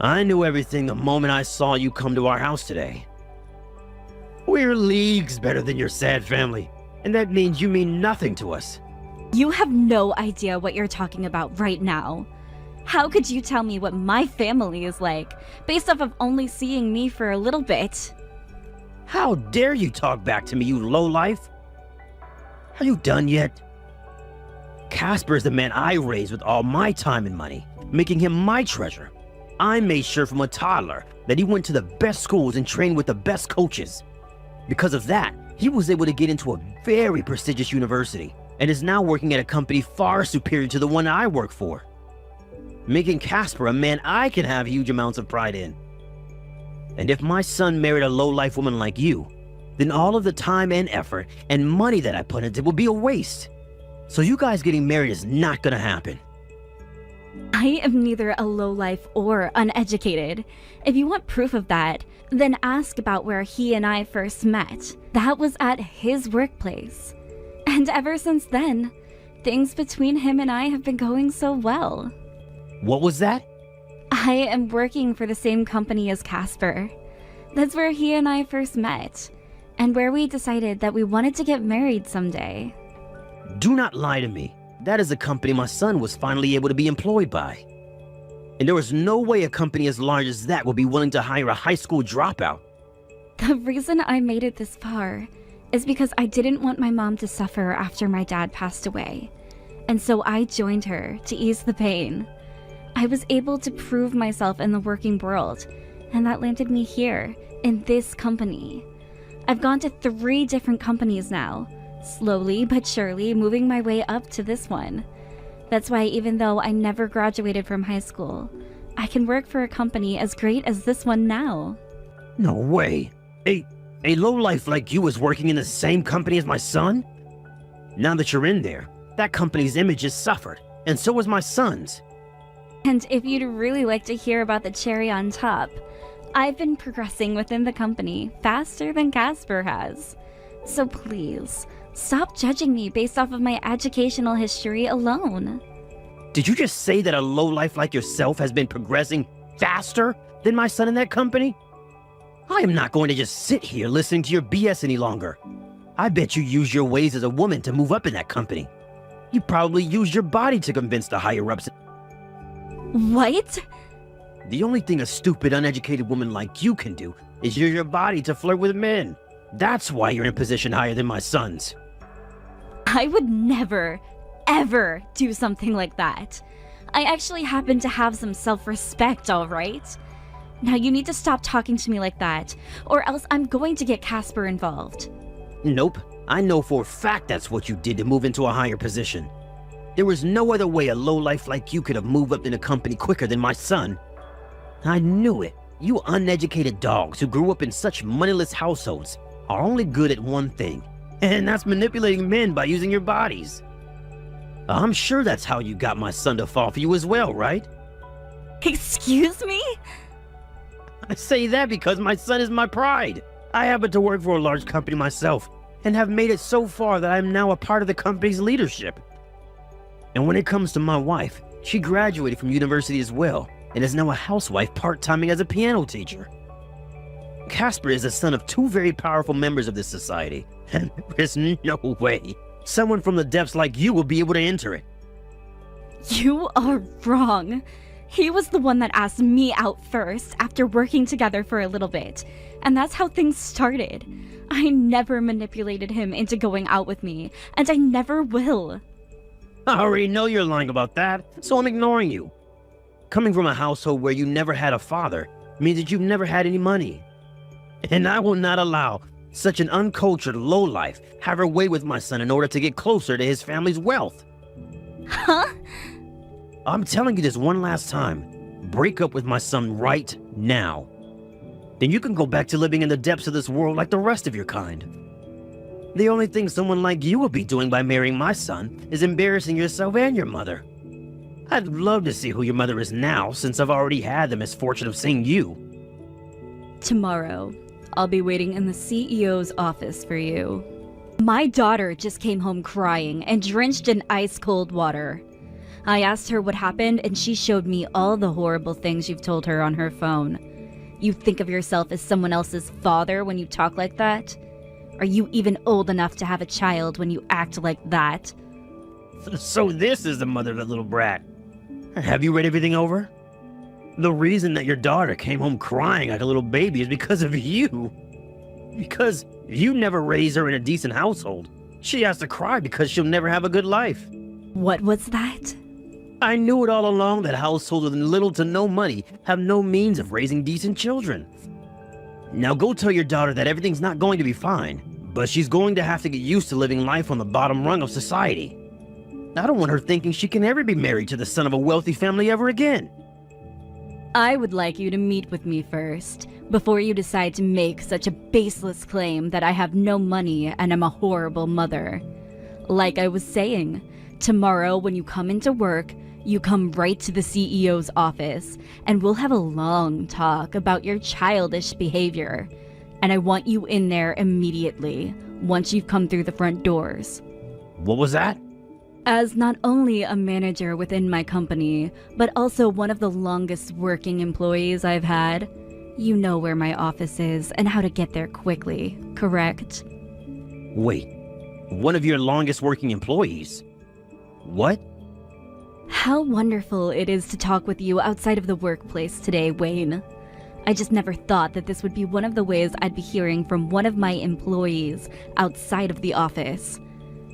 I knew everything the moment I saw you come to our house today. We're leagues better than your sad family, and that means you mean nothing to us. You have no idea what you're talking about right now. How could you tell me what my family is like, based off of only seeing me for a little bit? How dare you talk back to me, you lowlife? Are you done yet? Casper is the man I raised with all my time and money, making him my treasure. I made sure from a toddler that he went to the best schools and trained with the best coaches. Because of that, he was able to get into a very prestigious university and is now working at a company far superior to the one I work for, making Casper a man I can have huge amounts of pride in. And if my son married a low-life woman like you, then all of the time and effort and money that I put into it will be a waste. So you guys getting married is not gonna happen. I am neither a lowlife or uneducated. If you want proof of that, then ask about where he and I first met. That was at his workplace. And ever since then, things between him and I have been going so well. What was that? I am working for the same company as Casper. That's where he and I first met, and where we decided that we wanted to get married someday. Do not lie to me. That is the company my son was finally able to be employed by. And there was no way a company as large as that would be willing to hire a high school dropout. The reason I made it this far is because I didn't want my mom to suffer after my dad passed away. And so I joined her to ease the pain. I was able to prove myself in the working world, and that landed me here, in this company. I've gone to 3 different companies now, slowly but surely moving my way up to this one. That's why even though I never graduated from high school, I can work for a company as great as this one now. No way. A lowlife like you is working in the same company as my son? Now that you're in there, that company's image has suffered, and so has my son's. And if you'd really like to hear about the cherry on top, I've been progressing within the company faster than Casper has. So please, stop judging me based off of my educational history alone. Did you just say that a lowlife like yourself has been progressing faster than my son in that company? I am not going to just sit here listening to your BS any longer. I bet you used your ways as a woman to move up in that company. You probably used your body to convince the higher-ups. What? The only thing a stupid, uneducated woman like you can do is use your body to flirt with men. That's why you're in a position higher than my son's. I would never, ever do something like that. I actually happen to have some self-respect, all right? Now you need to stop talking to me like that, or else I'm going to get Casper involved. Nope. I know for a fact that's what you did to move into a higher position. There was no other way a lowlife like you could have moved up in a company quicker than my son. I knew it. You uneducated dogs who grew up in such moneyless households are only good at one thing, and that's manipulating men by using your bodies. I'm sure that's how you got my son to fall for you as well, right? Excuse me? I say that because my son is my pride. I happen to work for a large company myself, and have made it so far that I'm now a part of the company's leadership. And when it comes to my wife, she graduated from university as well, and is now a housewife part-timing as a piano teacher. Casper is the son of 2 very powerful members of this society, and there's no way someone from the depths like you will be able to enter it. You are wrong. He was the one that asked me out first after working together for a little bit, and that's how things started. I never manipulated him into going out with me, and I never will. I already know you're lying about that, so I'm ignoring you. Coming from a household where you never had a father means that you've never had any money. And I will not allow such an uncultured lowlife have her way with my son in order to get closer to his family's wealth. Huh? I'm telling you this one last time. Break up with my son right now. Then you can go back to living in the depths of this world like the rest of your kind. The only thing someone like you will be doing by marrying my son is embarrassing yourself and your mother. I'd love to see who your mother is now, since I've already had the misfortune of seeing you. Tomorrow, I'll be waiting in the CEO's office for you. My daughter just came home crying and drenched in ice-cold water. I asked her what happened, and she showed me all the horrible things you've told her on her phone. You think of yourself as someone else's father when you talk like that? Are you even old enough to have a child when you act like that? So this is the mother of the little brat. Have you read everything over? The reason that your daughter came home crying like a little baby is because of you. Because you never raised her in a decent household. She has to cry because she'll never have a good life. What was that? I knew it all along that households with little to no money have no means of raising decent children. Now go tell your daughter that everything's not going to be fine, but she's going to have to get used to living life on the bottom rung of society. I don't want her thinking she can ever be married to the son of a wealthy family ever again. I would like you to meet with me first, before you decide to make such a baseless claim that I have no money and am a horrible mother. Like I was saying, Tomorrow, when you come into work, you come right to the CEO's office, and we'll have a long talk about your childish behavior. And I want you in there immediately, once you've come through the front doors. What was that? As not only a manager within my company, but also one of the longest working employees I've had, you know where my office is and how to get there quickly, correct? Wait, one of your longest working employees? What? How wonderful it is to talk with you outside of the workplace today, Wayne. I just never thought that this would be one of the ways I'd be hearing from one of my employees outside of the office.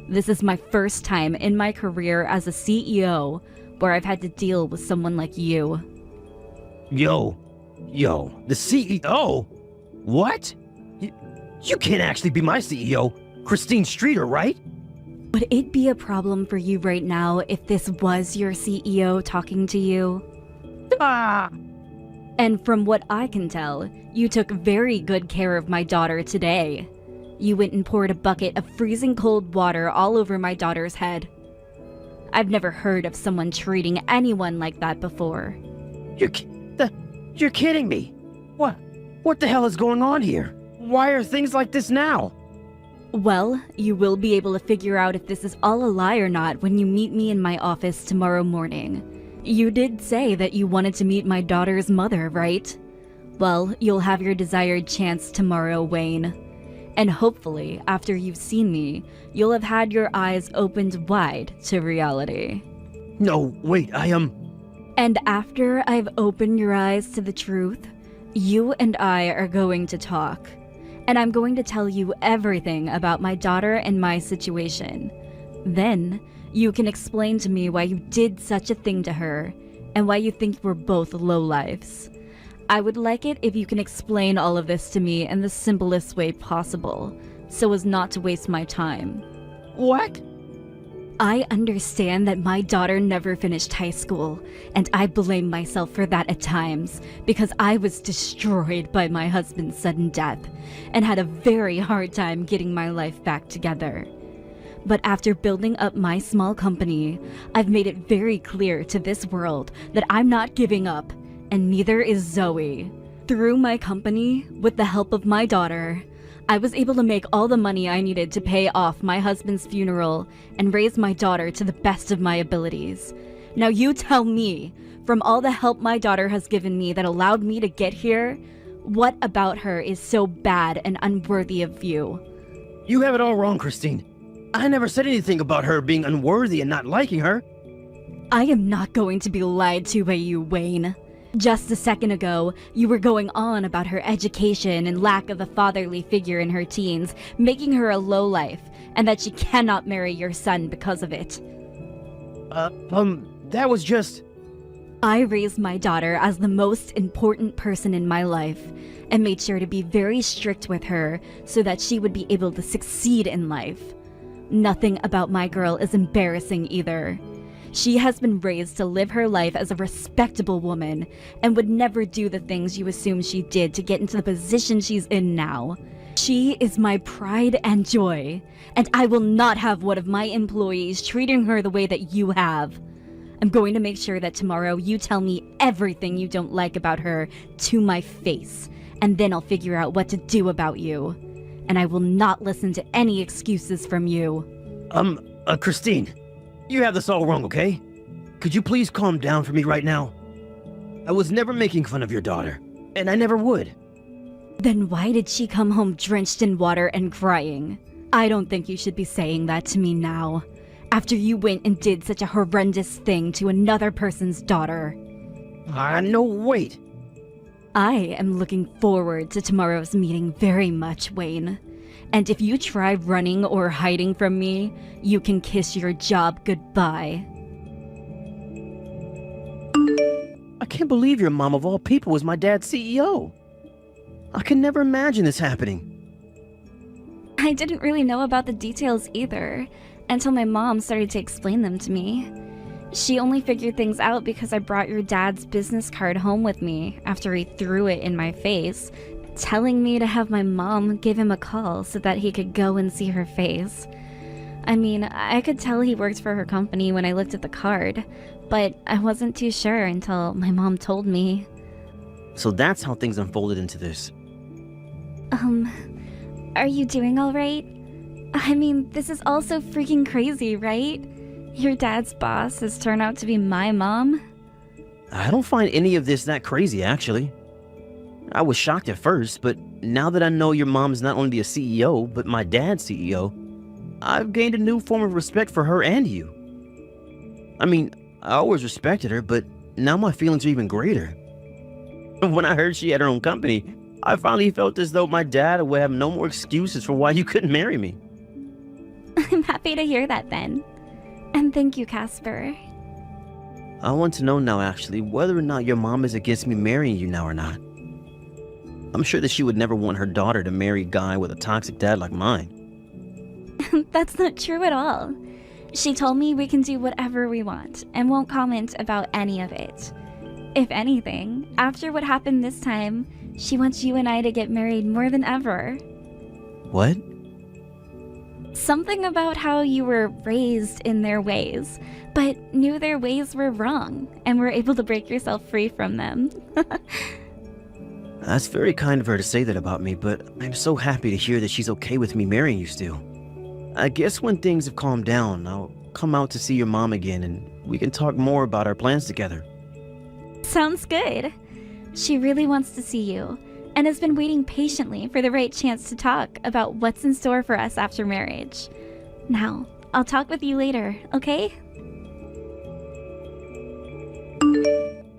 This is my first time in my career as a CEO where I've had to deal with someone like you. Yo, the CEO? What? You can't actually be my CEO, Christine Streeter, right? Would it be a problem for you right now if this was your CEO talking to you? Ah! And from what I can tell, you took very good care of my daughter today. You went and poured a bucket of freezing cold water all over my daughter's head. I've never heard of someone treating anyone like that before. You're kidding me. What the hell is going on here? Why are things like this now? Well, you will be able to figure out if this is all a lie or not when you meet me in my office tomorrow morning. You did say that you wanted to meet my daughter's mother, right? Well, you'll have your desired chance tomorrow, Wayne. And hopefully, after you've seen me, you'll have had your eyes opened wide to reality. No, wait, And after I've opened your eyes to the truth, you and I are going to talk. And I'm going to tell you everything about my daughter and my situation. Then, you can explain to me why you did such a thing to her, and why you think we're both lowlifes. I would like it if you can explain all of this to me in the simplest way possible, so as not to waste my time. What? I understand that my daughter never finished high school, and I blame myself for that at times, because I was destroyed by my husband's sudden death, and had a very hard time getting my life back together. But after building up my small company, I've made it very clear to this world that I'm not giving up, and neither is Zoe. Through my company, with the help of my daughter, I was able to make all the money I needed to pay off my husband's funeral and raise my daughter to the best of my abilities. Now you tell me, from all the help my daughter has given me that allowed me to get here, what about her is so bad and unworthy of you? You have it all wrong, Christine. I never said anything about her being unworthy and not liking her. I am not going to be lied to by you, Wayne. Just a second ago, you were going on about her education and lack of a fatherly figure in her teens, making her a lowlife, and that she cannot marry your son because of it. That was just... I raised my daughter as the most important person in my life, and made sure to be very strict with her so that she would be able to succeed in life. Nothing about my girl is embarrassing either. She has been raised to live her life as a respectable woman, and would never do the things you assume she did to get into the position she's in now. She is my pride and joy, and I will not have one of my employees treating her the way that you have. I'm going to make sure that tomorrow you tell me everything you don't like about her to my face, and then I'll figure out what to do about you. And I will not listen to any excuses from you. Christine, you have this all wrong, okay? Could you please calm down for me right now? I was never making fun of your daughter, and I never would. Then why did she come home drenched in water and crying? I don't think you should be saying that to me now, after you went and did such a horrendous thing to another person's daughter. No, wait. I am looking forward to tomorrow's meeting very much, Wayne. And if you try running or hiding from me, you can kiss your job goodbye. I can't believe your mom of all people was my dad's CEO. I could never imagine this happening. I didn't really know about the details either, until my mom started to explain them to me. She only figured things out because I brought your dad's business card home with me after he threw it in my face, telling me to have my mom give him a call so that he could go and see her face. I mean, I could tell he worked for her company when I looked at the card, but I wasn't too sure until my mom told me. So that's how things unfolded into this. Are you doing all right? I mean, this is all so freaking crazy, right? Your dad's boss has turned out to be my mom. I don't find any of this that crazy, actually. I was shocked at first, but now that I know your mom's not only a CEO, but my dad's CEO, I've gained a new form of respect for her and you. I mean, I always respected her, but now my feelings are even greater. When I heard she had her own company, I finally felt as though my dad would have no more excuses for why you couldn't marry me. I'm happy to hear that, then. And thank you, Casper. I want to know now, actually, whether or not your mom is against me marrying you now or not. I'm sure that she would never want her daughter to marry a guy with a toxic dad like mine. That's not true at all. She told me we can do whatever we want and won't comment about any of it. If anything, after what happened this time, she wants you and I to get married more than ever. What? Something about how you were raised in their ways, but knew their ways were wrong and were able to break yourself free from them. That's very kind of her to say that about me, but I'm so happy to hear that she's okay with me marrying you still. I guess when things have calmed down, I'll come out to see your mom again and we can talk more about our plans together. Sounds good. She really wants to see you and has been waiting patiently for the right chance to talk about what's in store for us after marriage. Now, I'll talk with you later, okay?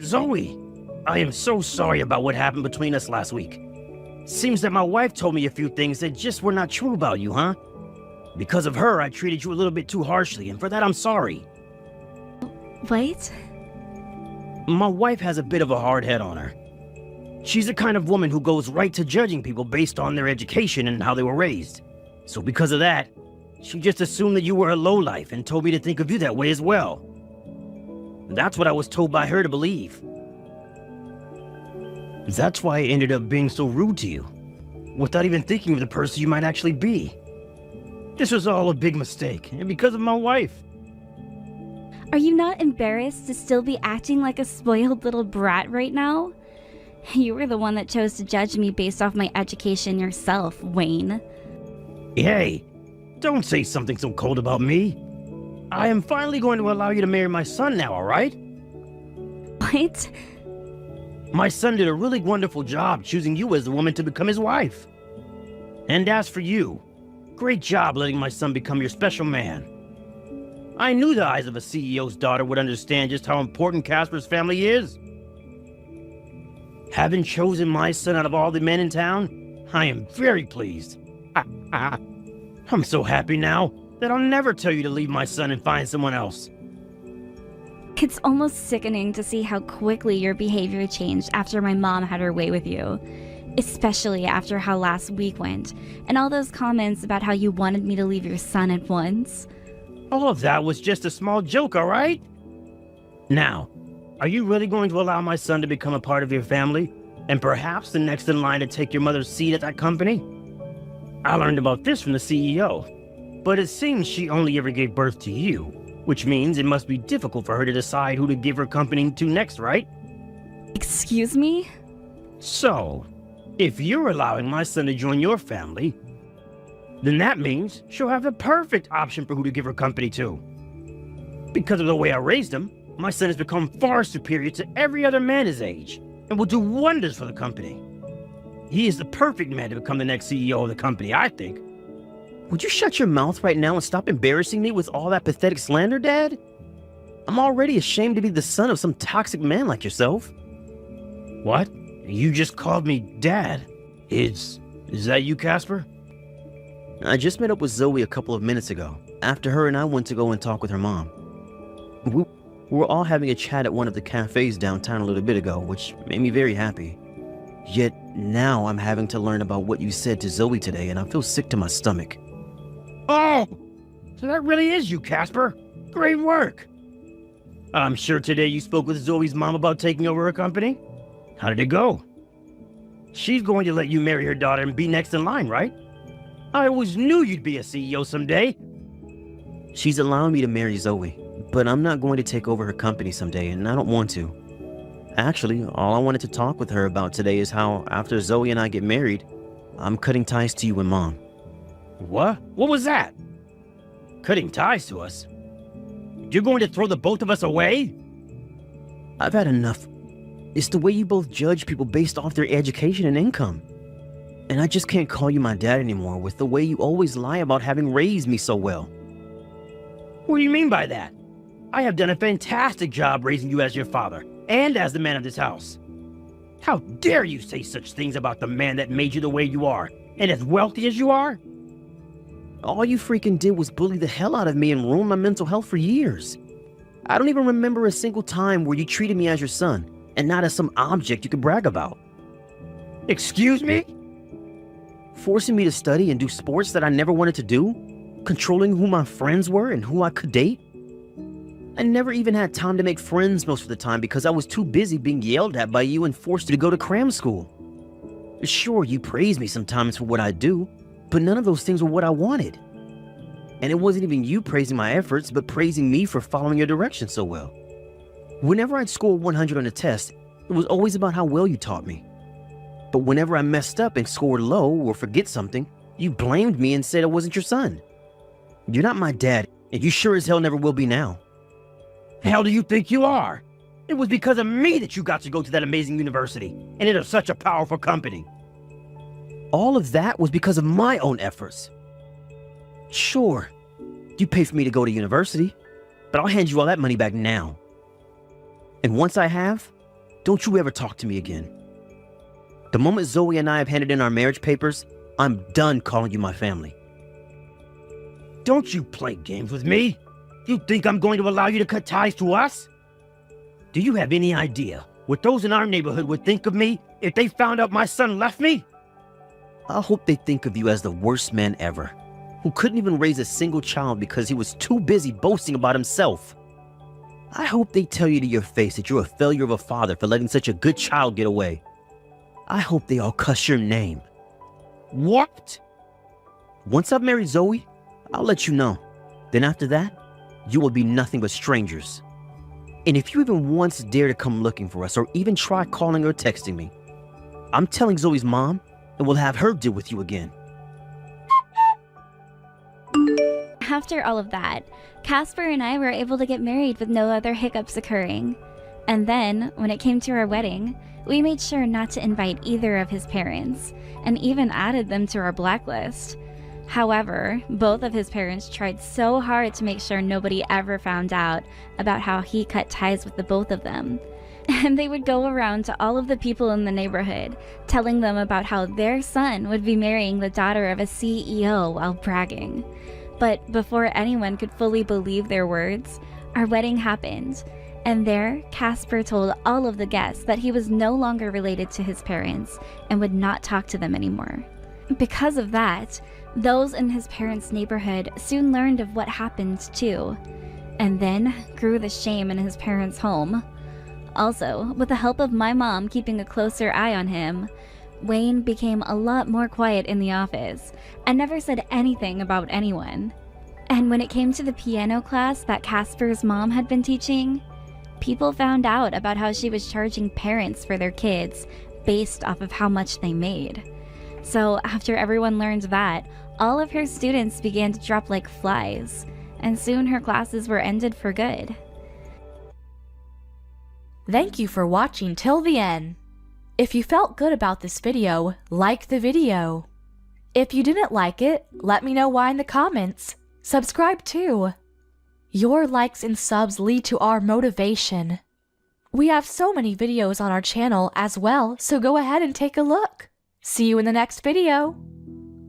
Zoe, I am so sorry about what happened between us last week. Seems that my wife told me a few things that just were not true about you, huh? Because of her, I treated you a little bit too harshly, and for that I'm sorry. What? My wife has a bit of a hard head on her. She's the kind of woman who goes right to judging people based on their education and how they were raised. So because of that, she just assumed that you were a lowlife and told me to think of you that way as well. That's what I was told by her to believe. That's why I ended up being so rude to you, without even thinking of the person you might actually be. This was all a big mistake, and because of my wife. Are you not embarrassed to still be acting like a spoiled little brat right now? You were the one that chose to judge me based off my education yourself, Wayne. Hey, don't say something so cold about me. I am finally going to allow you to marry my son now, alright? What? My son did a really wonderful job choosing you as the woman to become his wife. And as for you, great job letting my son become your special man. I knew the eyes of a CEO's daughter would understand just how important Casper's family is. Having chosen my son out of all the men in town, I am very pleased. I'm so happy now that I'll never tell you to leave my son and find someone else. It's almost sickening to see how quickly your behavior changed after my mom had her way with you. Especially after how last week went, and all those comments about how you wanted me to leave your son at once. All of that was just a small joke, alright? Now, are you really going to allow my son to become a part of your family, and perhaps the next in line to take your mother's seat at that company? I learned about this from the CEO, but it seems she only ever gave birth to you, which means it must be difficult for her to decide who to give her company to next, right? Excuse me? So, if you're allowing my son to join your family, then that means she'll have the perfect option for who to give her company to. Because of the way I raised him, my son has become far superior to every other man his age, and will do wonders for the company. He is the perfect man to become the next CEO of the company, I think. Would you shut your mouth right now and stop embarrassing me with all that pathetic slander, Dad? I'm already ashamed to be the son of some toxic man like yourself. What? You just called me Dad? Is that you, Casper? I just met up with Zoe a couple of minutes ago, after her and I went to go and talk with her mom. We were all having a chat at one of the cafes downtown a little bit ago, which made me very happy. Yet now I'm having to learn about what you said to Zoe today, and I feel sick to my stomach. Oh! So that really is you, Casper. Great work. I'm sure today you spoke with Zoe's mom about taking over her company? How did it go? She's going to let you marry her daughter and be next in line, right? I always knew you'd be a CEO someday. She's allowing me to marry Zoe, but I'm not going to take over her company someday, and I don't want to. Actually, all I wanted to talk with her about today is how, after Zoe and I get married, I'm cutting ties to you and Mom. What? What was that? Cutting ties to us? You're going to throw the both of us away? I've had enough. It's the way you both judge people based off their education and income. And I just can't call you my dad anymore with the way you always lie about having raised me so well. What do you mean by that? I have done a fantastic job raising you as your father and as the man of this house. How dare you say such things about the man that made you the way you are and as wealthy as you are? All you freaking did was bully the hell out of me and ruin my mental health for years. I don't even remember a single time where you treated me as your son and not as some object you could brag about. Excuse me? Forcing me to study and do sports that I never wanted to do? Controlling who my friends were and who I could date? I never even had time to make friends most of the time because I was too busy being yelled at by you and forced to go to cram school. Sure, you praise me sometimes for what I do, but none of those things were what I wanted. And it wasn't even you praising my efforts, but praising me for following your direction so well. Whenever I'd score 100 on a test, it was always about how well you taught me. But whenever I messed up and scored low or forget something, you blamed me and said I wasn't your son. You're not my dad, and you sure as hell never will be now. Hell do you think you are? It was because of me that you got to go to that amazing university, and it is such a powerful company. All of that was because of my own efforts. Sure, you paid for me to go to university, but I'll hand you all that money back now. And once I have, don't you ever talk to me again. The moment Zoe and I have handed in our marriage papers, I'm done calling you my family. Don't you play games with me? You think I'm going to allow you to cut ties to us? Do you have any idea what those in our neighborhood would think of me if they found out my son left me? I hope they think of you as the worst man ever, who couldn't even raise a single child because he was too busy boasting about himself. I hope they tell you to your face that you're a failure of a father for letting such a good child get away. I hope they all cuss your name. What? Once I've married Zoe, I'll let you know. Then after that, you will be nothing but strangers. And if you even once dare to come looking for us or even try calling or texting me, I'm telling Zoe's mom and we'll have her deal with you again. After all of that, Casper and I were able to get married with no other hiccups occurring. And then, when it came to our wedding, we made sure not to invite either of his parents, and even added them to our blacklist. However, both of his parents tried so hard to make sure nobody ever found out about how he cut ties with the both of them. And they would go around to all of the people in the neighborhood, telling them about how their son would be marrying the daughter of a CEO while bragging. But before anyone could fully believe their words, our wedding happened. And there, Casper told all of the guests that he was no longer related to his parents and would not talk to them anymore. Because of that, those in his parents' neighborhood soon learned of what happened too, and then grew the shame in his parents' home. Also, with the help of my mom keeping a closer eye on him, Wayne became a lot more quiet in the office and never said anything about anyone. And when it came to the piano class that Casper's mom had been teaching, people found out about how she was charging parents for their kids based off of how much they made. So after everyone learned that, all of her students began to drop like flies, and soon her classes were ended for good. Thank you for watching till the end. If you felt good about this video, like the video. If you didn't like it, let me know why in the comments. Subscribe too. Your likes and subs lead to our motivation. We have so many videos on our channel as well, so go ahead and take a look. See you in the next video.